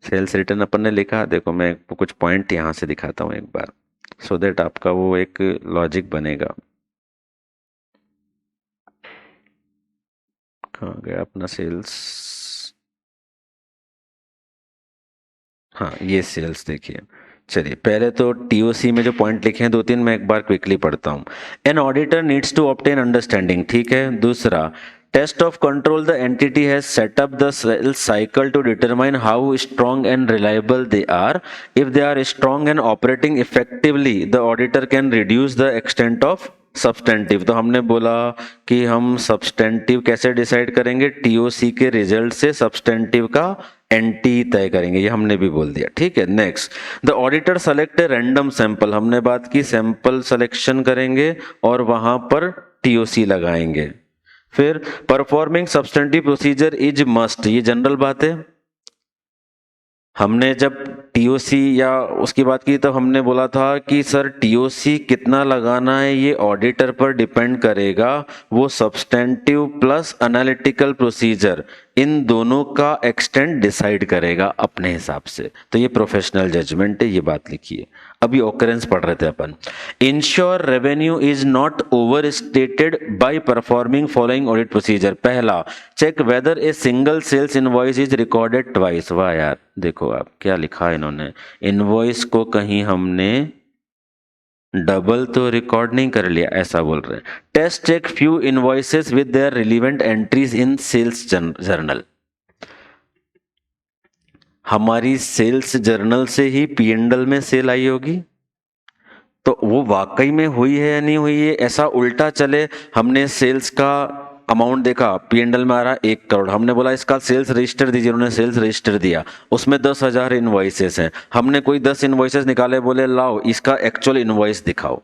सेल्स रिटर्न अपन ने लिखा, देखो मैं आपको कुछ पॉइंट यहां से दिखाता हूं एक बार, सो दैट आपका वो एक लॉजिक बनेगा। कहाँ गया अपना सेल्स? हाँ, ये सेल्स देखिए। चलिए पहले तो टीओसी में जो पॉइंट लिखे हैं दो तीन, मैं एक बार क्विकली पढ़ता हूँ। An auditor needs to obtain understanding, ठीक है। दूसरा, test of control the entity has set up the sales cycle to determine how strong and reliable they are. If they are strong and operating effectively the auditor can reduce the extent of substantive. तो हमने बोला कि हम substantive कैसे decide करेंगे? TOC के result से substantive का एंटी तय करेंगे, ये हमने भी बोल दिया, ठीक है। Next, the auditor select a random sample, हमने बात की सैंपल सिलेक्शन करेंगे और वहां पर टीओसी लगाएंगे। फिर performing substantive procedure is must, ये जनरल बात है। हमने जब टीओसी या उसकी बात की तो हमने बोला था कि सर टीओसी कितना लगाना है ये ऑडिटर पर डिपेंड करेगा, वो सब्सटेंटिव प्लस एनालिटिकल प्रोसीजर इन दोनों का एक्सटेंट डिसाइड करेगा अपने हिसाब से। तो ये प्रोफेशनल जजमेंट है, ये बात लिखिए। अभी ऑकरेंस पढ़ रहे थे अपन। Ensure revenue is not over stated by performing following audit procedure. पहला, check whether a single sales invoice is recorded twice. वाह यार, देखो आप क्या लिखा है इन्होंने, इनवॉइस को कहीं हमने डबल तो रिकॉर्ड नहीं कर लिया, ऐसा बोल रहे हैं। Test check few invoices with their relevant entries in sales journal. हमारी सेल्स जर्नल से ही पीएनडल में सेल आई होगी, तो वो वाकई में हुई है या नहीं हुई है। ऐसा उल्टा चले, हमने सेल्स का अमाउंट देखा, पीएनडल में आ रहा 1 करोड़, हमने बोला इसका सेल्स रजिस्टर दीजिए, उन्होंने सेल्स रजिस्टर दिया, उसमें 10,000 इनवॉइसेस हैं, हमने कोई 10 इनवॉइसेस निकाले, बोले लाओ इसका एक्चुअल इनवॉइस दिखाओ,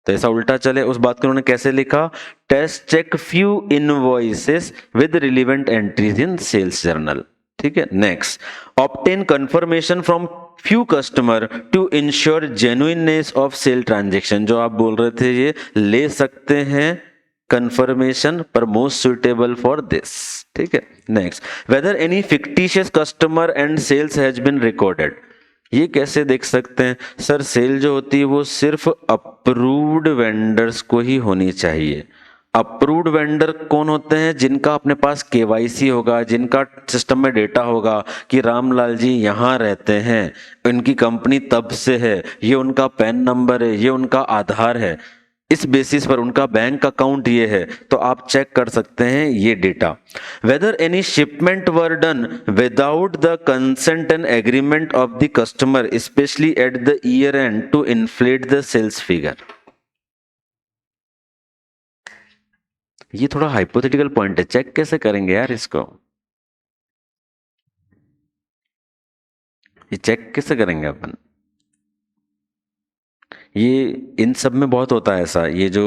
तो ऐसा उल्टा चले। उस बात को उन्होंने कैसे लिखा? Test check few invoices with relevant entries in sales journal, ठीक है। Next, obtain confirmation from few customer to ensure genuineness of sale transaction. जो आप बोल रहे थे ये ले सकते हैं कंफर्मेशन, पर मोस्ट सुटेबल फॉर दिस, ठीक है। Next, whether any fictitious customer and sales has been recorded. ये कैसे देख सकते हैं सर? सेल जो होती है वो सिर्फ अप्रूव्ड वेंडर्स को ही होनी चाहिए। अप्रूव्ड वेंडर कौन होते हैं? जिनका अपने पास केवाईसी होगा, जिनका सिस्टम में डेटा होगा कि रामलाल जी यहाँ रहते हैं, इनकी कंपनी तब से है, ये उनका पैन नंबर है, ये उनका आधार है, इस बेसिस पर उनका बैंक अकाउंट ये है, तो आप चेक कर सकते हैं ये data. Whether any shipment were done without the consent and agreement of the customer specially at the year end to inflate the sales figure. ये थोड़ा हाइपोथेटिकल पॉइंट है, चेक कैसे करेंगे यार इसको? ये चेक कैसे करेंगे अपन? ये इन सब में बहुत होता है ऐसा। ये जो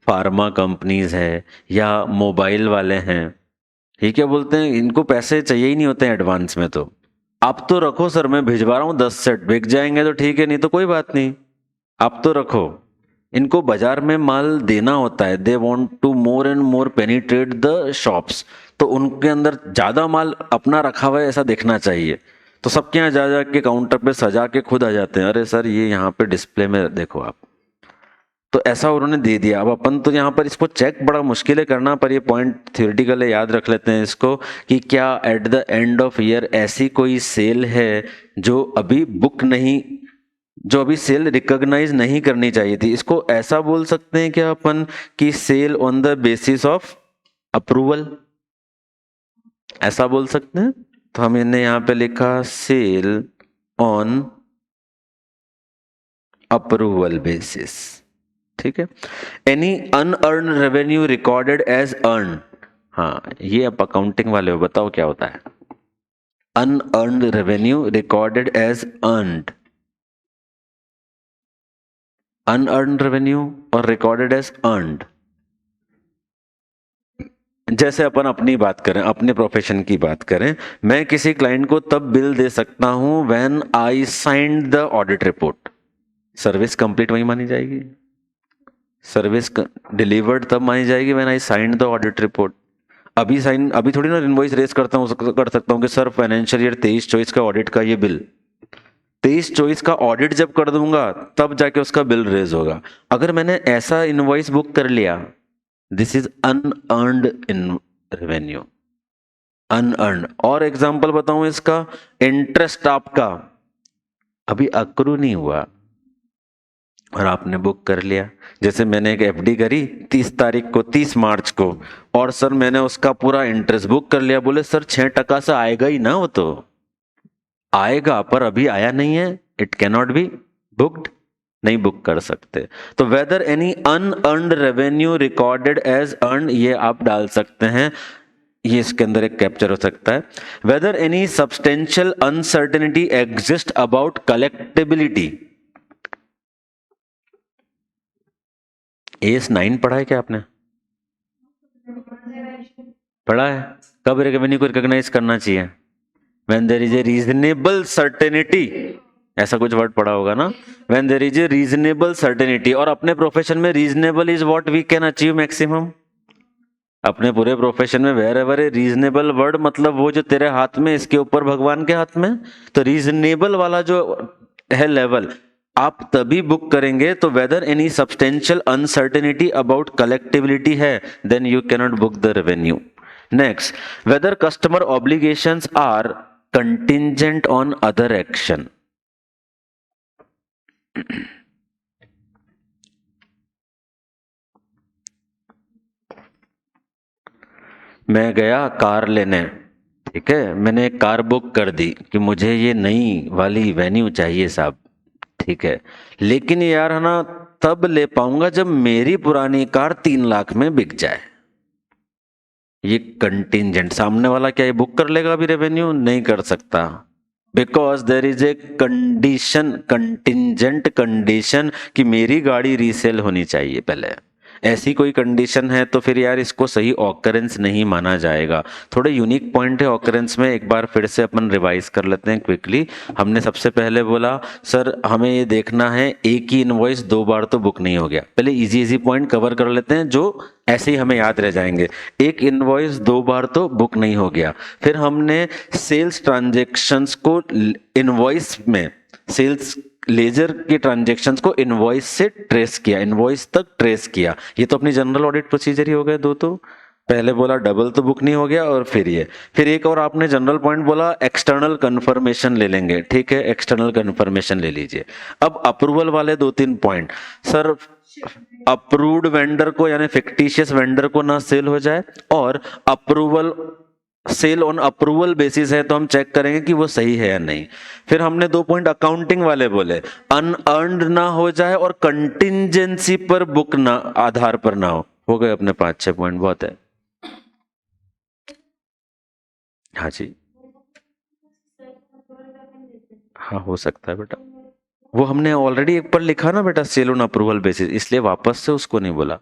फार्मा कंपनीज है या मोबाइल वाले हैं, ये क्या बोलते हैं, इनको पैसे चाहिए ही नहीं होते हैं एडवांस में, तो आप तो रखो सर, मैं भिजवा रहा हूँ 10 सेट, बिक जाएंगे तो ठीक है, नहीं तो कोई बात नहीं, आप तो रखो। इनको बाजार में माल देना होता है, they want to more and more penetrate the shops, तो उनके अंदर ज्यादा माल अपना रखा हुआ है ऐसा देखना चाहिए। तो सबके यहाँ जा के काउंटर पे सजा के खुद आ जाते हैं, अरे सर ये यहाँ पे डिस्प्ले में देखो आप, तो ऐसा उन्होंने दे दिया। अब अपन तो यहाँ पर इसको चेक बड़ा मुश्किल है करना, पर ये पॉइंट थ्योरेटिकल है, याद रख लेते हैं इसको कि क्या eight the end of year ऐसी कोई सेल है जो अभी बुक नहीं, जो अभी सेल रिकॉग्नाइज नहीं करनी चाहिए थी। इसको ऐसा बोल सकते हैं क्या अपन कि sale on the basis of approval, ऐसा बोल सकते हैं। तो हम इन्हें यहाँ पे लिखा सेल ऑन अप्रूवल बेसिस, ठीक है। Any unearn revenue recorded as earn, हाँ ये आप अकाउंटिंग वाले हो, बताओ क्या होता है unearned revenue recorded as earned. Unearned revenue और रिकॉर्डेड एज अर्न्ड, जैसे अपन अपनी बात करें, अपने प्रोफेशन की बात करें, मैं किसी क्लाइंट को तब बिल दे सकता हूं when I signed the audit report, service complete वही मानी जाएगी, सर्विस डिलीवर्ड तब मानी जाएगी when I signed the audit report. अभी थोड़ी ना इनवॉइस रेज कर सकता हूं कि सर फाइनेंशियल ईयर 23-24 का ऑडिट का ये बिल, 23-24 का ऑडिट जब कर दूंगा तब जाके उसका बिल रेज होगा। अगर मैंने ऐसा इनवॉइस बुक कर लिया, this is unearned in revenue, unearned. और एग्जांपल बताऊं इसका, इंटरेस्ट आपका अभी अक्रू नहीं हुआ और आपने बुक कर लिया, जैसे मैंने एक एफडी करी 30 तारीख को, 30 मार्च को, और सर मैंने उसका पूरा इंटरेस्ट बुक कर लिया, बोले सर 6% से आएगा ही ना, वो तो आएगा पर अभी आया नहीं है, it can not be booked, नहीं बुक कर सकते। तो whether any unearned revenue recorded as earn, ये आप डाल सकते हैं, ये इसके अंदर एक कैप्चर हो सकता है। Whether any substantial uncertainty exist about collectability, S 9 पढ़ा है क्या आपने? पढ़ा है। कब रेवेन्यू को रिकॉग्नाइज करना चाहिए? When there is a reasonable certainty, ऐसा कुछ वर्ड पढ़ा होगा ना, When there is a reasonable certainty। और अपने प्रोफेशन में reasonable is what we can achieve maximum, अपने पूरे प्रोफेशन में wherever a reasonable word मतलब वो जो तेरे हाथ में, इसके ऊपर भगवान के हाथ में, तो reasonable वाला जो है लेवल आप तभी बुक करेंगे। तो whether any substantial uncertainty about collectibility है, then you cannot book the revenue. Next, whether customer obligations are contingent on other action, मैं गया कार लेने, ठीक है, मैंने एक कार बुक कर दी कि मुझे ये नई वाली वेन्यू चाहिए साहब, ठीक है, लेकिन यार है ना तब ले पाऊंगा जब मेरी पुरानी कार 3 लाख में बिक जाए। ये कंटिंजेंट, सामने वाला क्या ये बुक कर लेगा अभी रेवेन्यू? नहीं कर सकता, because there is a condition, contingent condition कि मेरी गाड़ी रीसेल होनी चाहिए पहले। ऐसी कोई कंडीशन है तो फिर यार इसको सही ऑकरेंस नहीं माना जाएगा। थोड़े यूनिक पॉइंट है ऑकरेंस में, एक बार फिर से अपन रिवाइज कर लेते हैं क्विकली। हमने सबसे पहले बोला सर हमें ये देखना है एक ही इनवॉइस 2 बार तो बुक नहीं हो गया। पहले इजी पॉइंट कवर कर लेते हैं जो ऐसे ही हमें याद रह जाएंगे। एक इनवॉइस 2 बार तो बुक नहीं हो गया। फिर हमने सेल्स ट्रांजेक्शन्स को इनवॉइस में सेल्स लेजर के ट्रांजैक्शंस को इनवॉइस से ट्रेस किया, इनवॉइस तक ट्रेस किया। ये तो अपनी जनरल ऑडिट प्रोसीजर ही हो गए दो। तो पहले बोला डबल तो बुक नहीं हो गया, और फिर ये, फिर एक और आपने जनरल पॉइंट बोला एक्सटर्नल कंफर्मेशन ले लेंगे। ठीक है, एक्सटर्नल कंफर्मेशन ले लीजिए। अब अप्रूवल वाले 2-3 पॉइंट, सर अप्रूव्ड वेंडर को यानी फिक्टिशियस वेंडर को ना सेल हो जाए, और approval sale on approval basis है तो हम चेक करेंगे कि वो सही है या नहीं। फिर हमने 2 पॉइंट अकाउंटिंग वाले बोले, अनअर्न्ड ना हो जाए और कंटिंजेंसी पर बुक ना आधार पर ना हो गए अपने 5-6 पॉइंट, बहुत है। हाँ जी, हाँ हो सकता है बेटा, वो हमने ऑलरेडी एक पर लिखा ना बेटा, सेल ऑन अप्रूवल बेसिस, इसलिए वापस से उसको नहीं बोला।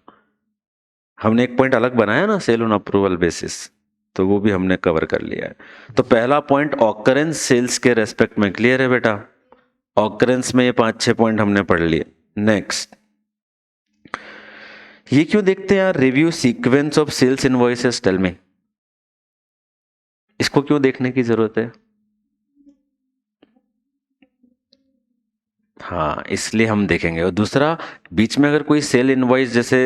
हमने एक पॉइंट अलग बनाया ना, सेल ऑन अप्रूवल बेसिस, तो वो भी हमने कवर कर लिया है। तो पहला पॉइंट ऑकरेंस सेल्स के रेस्पेक्ट में क्लियर है बेटा, ऑकरेंस में ये 5-6 पॉइंट हमने पढ़ लिए। नेक्स्ट, ये क्यों देखते हैं यार, review sequence of sales invoices, tell me, इसको क्यों देखने की जरूरत है? हाँ, इसलिए हम देखेंगे। और दूसरा, बीच में अगर कोई सेल इनवॉइस, जैसे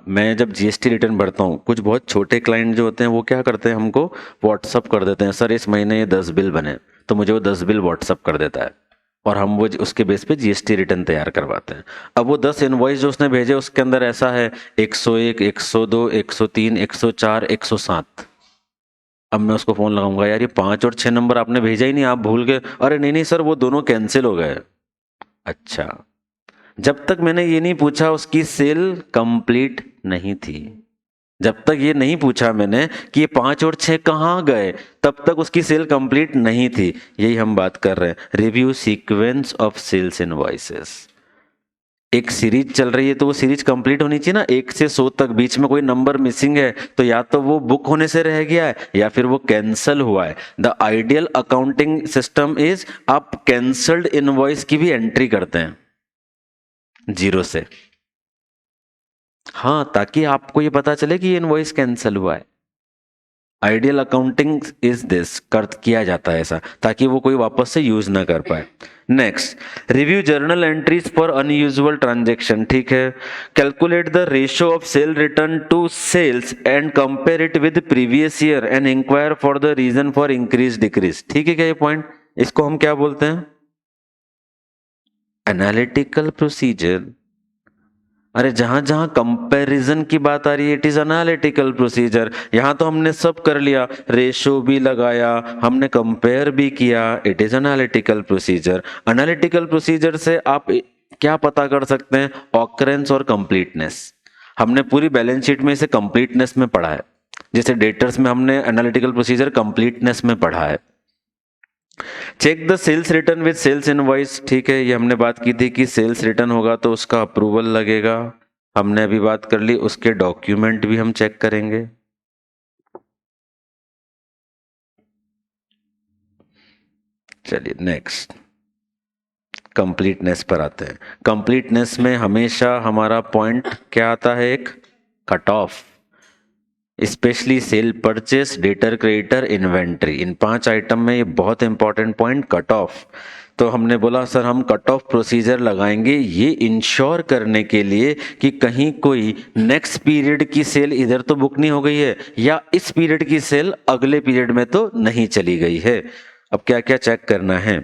मैं जब जीएसटी रिटर्न भरता हूँ, कुछ बहुत छोटे क्लाइंट जो होते हैं वो क्या करते हैं, हमको व्हाट्सअप कर देते हैं, सर इस महीने ये 10 बिल बने, तो मुझे वो 10 बिल व्हाट्सअप कर देता है, और हम वो उसके बेस पे जीएसटी रिटर्न तैयार करवाते हैं। अब वो 10 इनवॉइस जो उसने भेजे, उसके अंदर ऐसा है 101, 102, 103, 104, 107। अब मैं उसको फोन लगाऊंगा, यार ये 5 और 6 नंबर आपने भेजा ही नहीं, आप भूल गए। अरे नहीं नहीं सर, वो दोनों कैंसिल हो गए। अच्छा, जब तक मैंने ये नहीं पूछा उसकी सेल कंप्लीट नहीं थी, जब तक ये नहीं पूछा मैंने कि ये 5 और 6 कहाँ गए, तब तक उसकी सेल कंप्लीट नहीं थी। यही हम बात कर रहे हैं, review sequence of sales invoices. एक सीरीज चल रही है तो वो सीरीज कंप्लीट होनी चाहिए ना, 1 से 100 तक, बीच में कोई नंबर मिसिंग है तो या तो वो बुक होने से रह गया है या फिर वो कैंसल हुआ है। The ideal accounting system is, आप कैंसल्ड इनवॉइस की भी एंट्री करते हैं 0 से, हाँ, ताकि आपको ये पता चले कि ये इनवॉइस कैंसल हुआ है। आइडियल अकाउंटिंग इज दिस, कर किया जाता है ऐसा, ताकि वो कोई वापस से यूज ना कर पाए। Next, review journal entries for unusual transaction. ठीक है, calculate the ratio of sale return to sales and compare it with previous year and inquire for the reason for increase decrease. ठीक है क्या ये पॉइंट, इसको हम क्या बोलते हैं, एनालिटिकल प्रोसीजर। अरे जहां जहां कंपैरिजन की बात आ रही है, इट इज एनालिटिकल प्रोसीजर। यहां तो हमने सब कर लिया, रेशो भी लगाया, हमने कंपेयर भी किया, it is analytical procedure. Analytical procedure से आप क्या पता कर सकते हैं, ऑकरेंस और कंप्लीटनेस। हमने पूरी बैलेंस शीट में इसे कंप्लीटनेस में पढ़ा है, जैसे डेटर्स में हमने एनालिटिकल प्रोसीजर कंप्लीटनेस में पढ़ा है। Check the sales return with sales invoice. ठीक है, ये हमने बात की थी कि सेल्स रिटर्न होगा तो उसका अप्रूवल लगेगा, हमने अभी बात कर ली। उसके डॉक्यूमेंट भी हम चेक करेंगे। चलिए नेक्स्ट, कंप्लीटनेस पर आते हैं। कंप्लीटनेस में हमेशा हमारा पॉइंट क्या आता है, एक cut off, specially sale purchase, debtor creditor, inventory. इन 5 आइटम में ये बहुत इंपॉर्टेंट पॉइंट, कट ऑफ। तो हमने बोला सर हम कट ऑफ प्रोसीजर लगाएंगे ये इंश्योर करने के लिए कि कहीं कोई नेक्स्ट पीरियड की सेल इधर तो बुक नहीं हो गई है, या इस पीरियड की सेल अगले पीरियड में तो नहीं चली गई है। अब क्या क्या चेक करना है,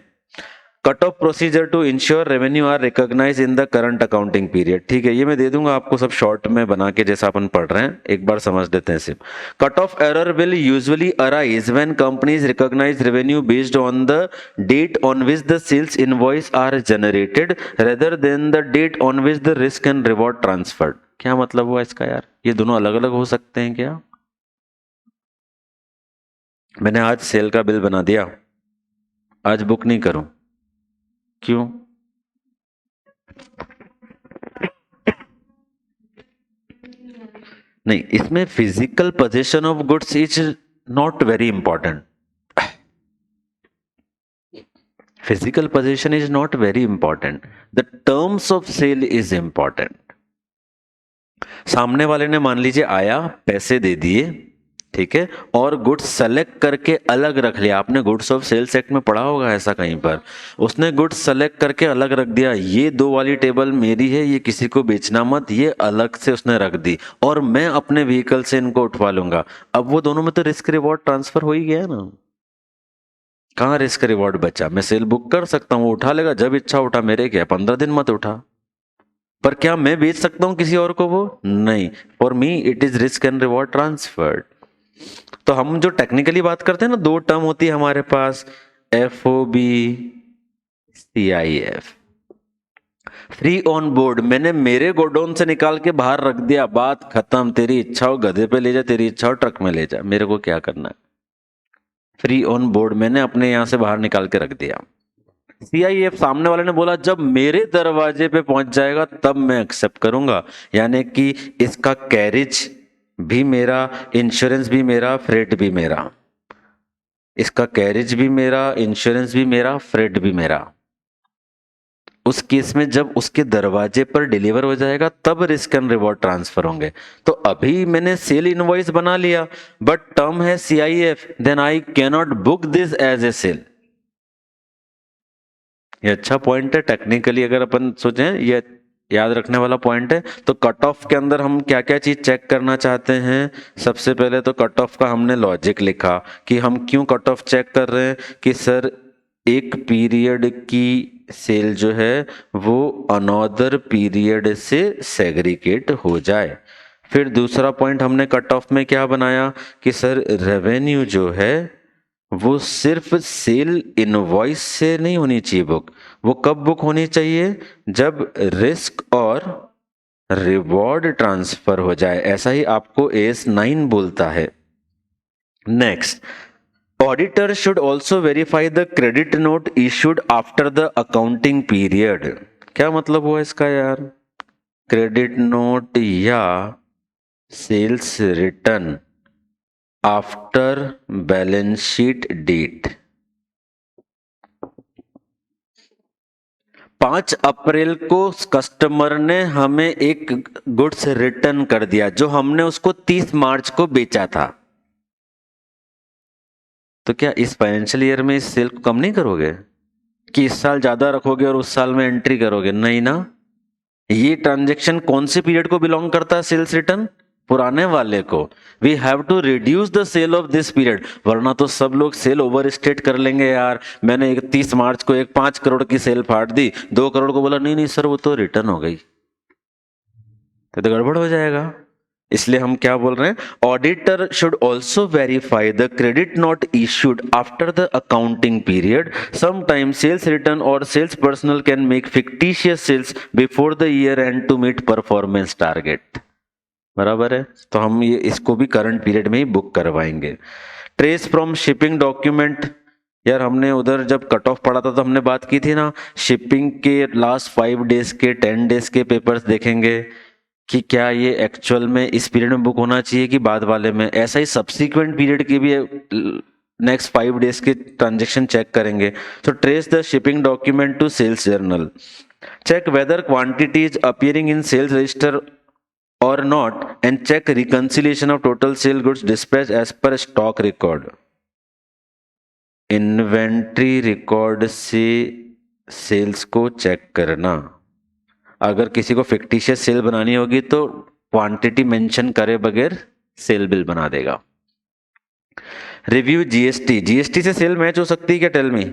cut off procedure to ensure revenue are recognise in the current accounting period. ठीक है, ये मैं दे दूंगा आपको सब शॉर्ट में बना के, जैसा अपन पढ़ रहे हैं, एक बार समझ लेते हैं सिर्फ। Cut off error will usually arise when companies recognise revenue based on the date on which the sales invoice are generated rather than the date on which the risk and reward transferred. क्या मतलब हुआ इसका यार, ये दोनों अलग अलग हो सकते हैं क्या? मैंने आज सेल का बिल बना दिया, आज बुक नहीं करूं, क्यों? नहीं, इसमें physical position of goods is not very important, physical position is not very important, the terms of sale is important. सामने वाले ने मान लीजिए आया, पैसे दे दिए, ठीक है, और गुड्स सेलेक्ट करके अलग रख लिया। आपने गुड्स ऑफ सेल्स एक्ट में पढ़ा होगा ऐसा कहीं पर, उसने गुड्स सेलेक्ट करके अलग रख दिया, ये 2 वाली टेबल मेरी है, ये किसी को बेचना मत, ये अलग से उसने रख दी, और मैं अपने व्हीकल से इनको उठवा लूंगा। अब वो दोनों में तो रिस्क रिवॉर्ड ट्रांसफर हो ही गया ना, कहाँ रिस्क रिवॉर्ड बचा। मैं सेल बुक कर सकता हूँ, वो उठा लेगा जब इच्छा उठा, मेरे क्या 15 दिन मत उठा, पर क्या मैं बेच सकता हूं किसी और को? वो नहीं। For me it is risk and reward transferred. तो हम जो टेक्निकली बात करते हैं ना, 2 टर्म होती है हमारे पास, FOB, CIF। Free on board, मैंने मेरे गोडाउन से निकाल के बाहर रख दिया, बात खत्म, तेरी इच्छा हो गधे पे ले जा, तेरी इच्छा हो ट्रक में ले जा, मेरे को क्या करना है। फ्री ऑन बोर्ड मैंने अपने यहां से बाहर निकाल के रख दिया। CIF, सामने वाले ने बोला जब मेरे दरवाजे पे पहुंच जाएगा तब मैं एक्सेप्ट करूंगा, यानी कि इसका कैरिज भी मेरा, इंश्योरेंस भी मेरा, फ्रेट भी मेरा, इसका कैरिज भी मेरा, इंश्योरेंस भी मेरा, फ्रेट भी मेरा। उस केस में जब उसके दरवाजे पर डिलीवर हो जाएगा तब रिस्क एंड रिवॉर्ड ट्रांसफर होंगे। तो अभी मैंने सेल इनवॉइस बना लिया, बट टर्म है CIF, then I can not book this as a sale. ये अच्छा पॉइंट है, टेक्निकली अगर अपन सोचें ये याद रखने वाला पॉइंट है। तो कट ऑफ के अंदर हम क्या क्या चीज चेक करना चाहते हैं? सबसे पहले तो कट ऑफ का हमने लॉजिक लिखा कि हम क्यों कट ऑफ चेक कर रहे हैं, कि सर एक पीरियड की सेल जो है वो अनदर पीरियड से सेग्रीगेट हो जाए। फिर दूसरा पॉइंट हमने कट ऑफ में क्या बनाया कि सर रेवेन्यू जो है वो सिर्फ सेल इनवॉइस से नहीं होनी चाहिए बुक। वो कब बुक होनी चाहिए? जब रिस्क और रिवॉर्ड ट्रांसफर हो जाए। ऐसा ही आपको AS 9 बोलता है। Next, auditor should also verify the credit note issued after the accounting period. क्या मतलब हुआ इसका यार? क्रेडिट नोट या sales return after balance sheet date. 5 अप्रैल को कस्टमर ने हमें एक गुड्स रिटर्न कर दिया जो हमने उसको 30 मार्च को बेचा था। तो क्या इस फाइनेंशियल ईयर में इस सेल को कम नहीं करोगे कि इस साल ज्यादा रखोगे और उस साल में एंट्री करोगे? नहीं ना। ये ट्रांजैक्शन कौन से पीरियड को बिलोंग करता है? सेल्स रिटर्न पुराने वाले को। We have to reduce the sale of this period, वरना तो सब लोग सेल ओवर स्टेट कर लेंगे यार। मैंने 31 मार्च को एक 5 करोड़ की सेल फाड़ दी, 2 करोड़ को बोला नहीं नहीं सर वो तो रिटर्न हो गई, तो गड़बड़ हो जाएगा। इसलिए हम क्या बोल रहे हैं? Auditor should also verify the credit note issued after the accounting period. Sometime sales return और sales personal can make fictitious sales before the year end to meet performance target. बराबर है, तो हम ये इसको भी करंट पीरियड में ही book करवाएंगे। ट्रेस फ्रॉम शिपिंग डॉक्यूमेंट, यार हमने उधर जब कट ऑफ पढ़ा था तो हमने बात की थी ना, शिपिंग के लास्ट 5 डेज के 10 डेज के पेपर्स देखेंगे कि क्या ये एक्चुअल में इस पीरियड में बुक होना चाहिए कि बाद वाले में। ऐसा ही सब्सिक्वेंट पीरियड के भी नेक्स्ट 5 डेज के ट्रांजेक्शन चेक करेंगे। तो trace the shipping document to sales journal, check whether quantities appearing in sales register or not, and check reconciliation of total sale goods dispatched as per stock record। Inventory record से sales को check करना। अगर किसी को fictitious cell बनानी होगी तो quantity mention करे बगैर सेल बिल बना देगा। रिव्यू GST, GST से सेल मैच हो सकती है क्या? Tell me.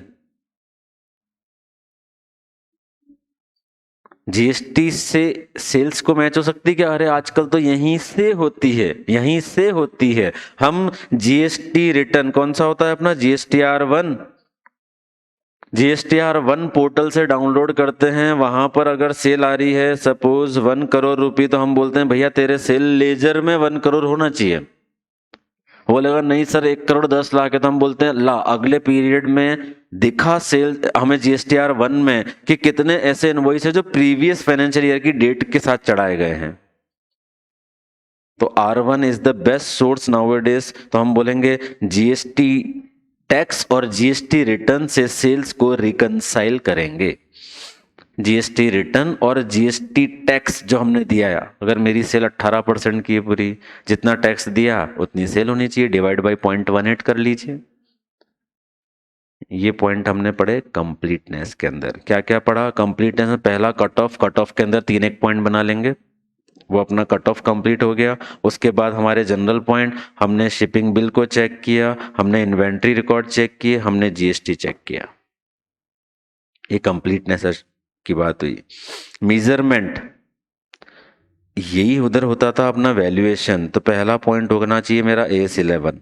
GST से सेल्स को मैच हो सकती है क्या? अरे आजकल तो यहीं से होती है, यहीं से होती है। हम GST रिटर्न कौन सा होता है अपना? GSTR1, GSTR1 पोर्टल से डाउनलोड करते हैं। वहां पर अगर सेल आ रही है सपोज 1 करोड़ रुपए, तो हम बोलते हैं भैया तेरे सेल लेजर में 1 करोड़ होना चाहिए। बोलेगा नहीं सर 1 करोड़ 10 लाख है, तो हम बोलते हैं ला अगले पीरियड में दिखा सेल हमें GSTR1 में कि कितने ऐसे इनवॉइस है जो प्रीवियस फाइनेंशियल ईयर की डेट के साथ चढ़ाए गए हैं। तो R1 is the best source nowadays. तो हम बोलेंगे GST टैक्स और GST रिटर्न से सेल्स को रिकंसाइल करेंगे। जीएसटी रिटर्न और जीएसटी टैक्स जो हमने दिया है। अगर मेरी सेल 18% की है पूरी, जितना टैक्स दिया उतनी सेल होनी चाहिए, डिवाइड बाय 0.18 कर लीजिए। ये पॉइंट हमने पढ़े कंप्लीटनेस के अंदर। क्या क्या पढ़ा कंप्लीटनेस में? पहला कट ऑफ के अंदर 3 एक पॉइंट बना लेंगे, वो अपना कट ऑफ कंप्लीट हो गया। उसके बाद हमारे जनरल पॉइंट, हमने शिपिंग बिल को चेक किया, हमने इन्वेंट्री रिकॉर्ड चेक किए, हमने जीएसटी चेक किया। ये कंप्लीटनेस की बात हुई। मेजरमेंट, यही उधर होता था अपना वैल्यूएशन। तो पहला पॉइंट होना चाहिए मेरा AS11।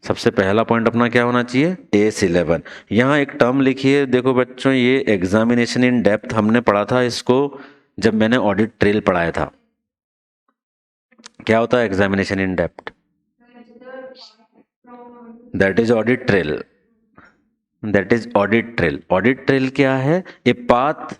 सबसे पहला पॉइंट अपना क्या होना चाहिए? AS11। यहाँ एक टर्म लिखी है, देखो बच्चों, ये एग्जामिनेशन इन डेप्थ हमने पढ़ा था इसको जब मैंने ऑडिट ट्रेल पढ़ाया था। क्या होता है examination in depth? That is audit trail. That is audit trail. Audit trail क्या है? A path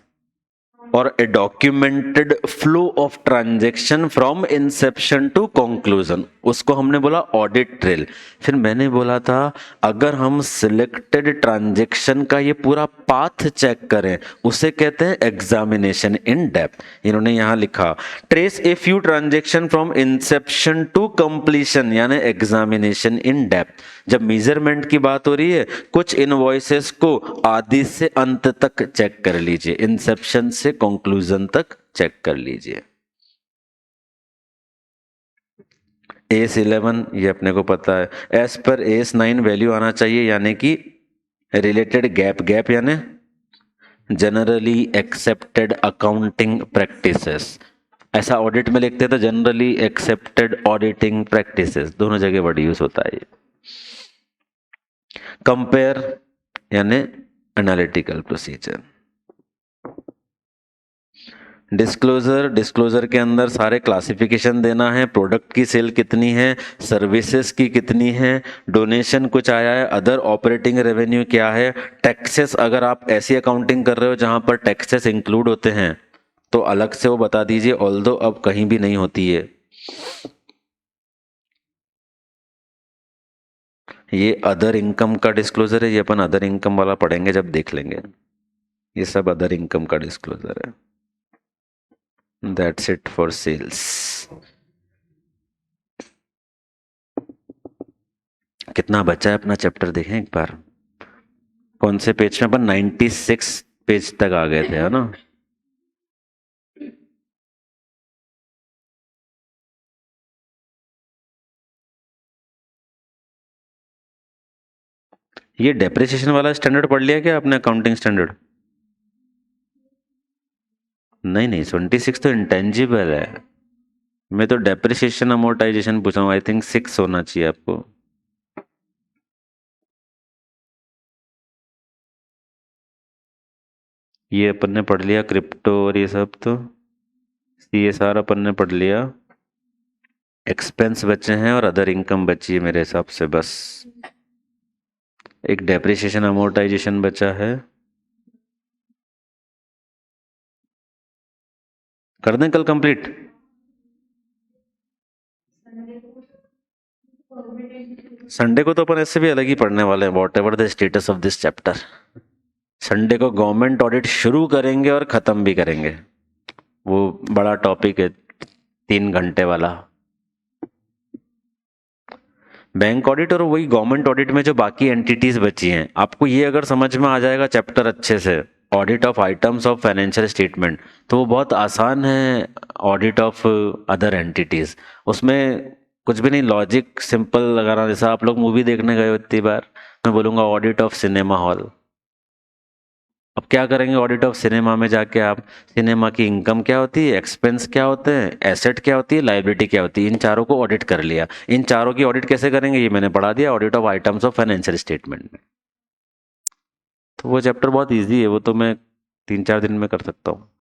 or a documented flow of transaction from inception to conclusion, उसको हमने बोला ऑडिट ट्रेल। फिर मैंने बोला था अगर हम सिलेक्टेड ट्रांजैक्शन का ये पूरा पाथ चेक करें उसे कहते हैं एग्जामिनेशन इन डेप्थ। इन्होंने यहां लिखा trace a few transaction from inception to completion, यानी एग्जामिनेशन इन डेप्थ। जब मेजरमेंट की बात हो रही है, कुछ इनवॉइसेस को आदि से अंत तक चेक कर लीजिए, इंसेप्शन से कंक्लूजन तक चेक कर लीजिए। AS11 ये अपने को पता है। एज पर AS9 वैल्यू आना चाहिए, यानी कि रिलेटेड गैप यानी जनरली एक्सेप्टेड अकाउंटिंग प्रैक्टिसेस। ऐसा ऑडिट में लिखते हैं तो जनरली एक्सेप्टेड ऑडिटिंग प्रैक्टिसेस, दोनों जगह वर्ड यूज होता है। कंपेयर यानी एनालिटिकल प्रोसीजर। डिस्क्लोजर के अंदर सारे क्लासिफिकेशन देना है, प्रोडक्ट की सेल कितनी है, सर्विसेज की कितनी है, डोनेशन कुछ आया है, अदर ऑपरेटिंग रेवेन्यू क्या है, टैक्सेस, अगर आप ऐसी अकाउंटिंग कर रहे हो जहां पर टैक्सेस इंक्लूड होते हैं तो अलग से वो बता दीजिए, ऑल्दो अब कहीं भी नहीं होती है। ये अदर इनकम का डिस्क्लोजर है, ये अपन अदर इनकम वाला पढ़ेंगे जब देख लेंगे। ये सब अदर इनकम का डिस्क्लोजर है। That's it for sales। कितना बचा है अपना चैप्टर देखें एक बार। कौन से पेज में? अपन 96 पेज तक आ गए थे, है ना? ये डेप्रिसिएशन वाला स्टैंडर्ड पढ़ लिया क्या आपने, अकाउंटिंग स्टैंडर्ड? नहीं 26 तो इंटेंजिबल है। मैं तो डेप्रिसिएशन अमोर्टाइजेशन पूछ रहा हूँ। आई थिंक 6 होना चाहिए आपको। ये अपन ने पढ़ लिया क्रिप्टो और ये सब, तो CSR अपन ने पढ़ लिया। एक्सपेंस बचे हैं और अदर इनकम बची है मेरे हिसाब से, बस एक डेप्रिसिएशन अमोर्टाइजेशन बचा है। कर दें कल कंप्लीट? संडे को तो अपन ऐसे भी अलग ही पढ़ने वाले हैं, what ever the status of this chapter. Sunday को गवर्नमेंट ऑडिट शुरू करेंगे और खत्म भी करेंगे। वो बड़ा टॉपिक है, 3 घंटे वाला बैंक ऑडिट। और वही गवर्नमेंट ऑडिट में जो बाकी एंटिटीज बची हैं, आपको ये अगर समझ में आ जाएगा चैप्टर अच्छे से, audit of items of financial statement, तो वो बहुत आसान है। ऑडिट ऑफ अदर एंटिटीज, उसमें कुछ भी नहीं, लॉजिक सिंपल लगाना। जैसा आप लोग मूवी देखने गए हो इतनी बार, मैं बोलूँगा ऑडिट ऑफ सिनेमा हॉल। अब क्या करेंगे ऑडिट ऑफ सिनेमा में जाके आप, सिनेमा की इनकम क्या होती है, एक्सपेंस क्या होते हैं, एसेट क्या होती है, लाइबिलिटी क्या होती है, इन चारों को ऑडिट कर लिया। इन चारों की ऑडिट कैसे करेंगे ये मैंने पढ़ा दिया audit of items of financial statement में। तो वो चैप्टर बहुत ईजी है, वो तो मैं 3-4 दिन में कर सकता हूँ।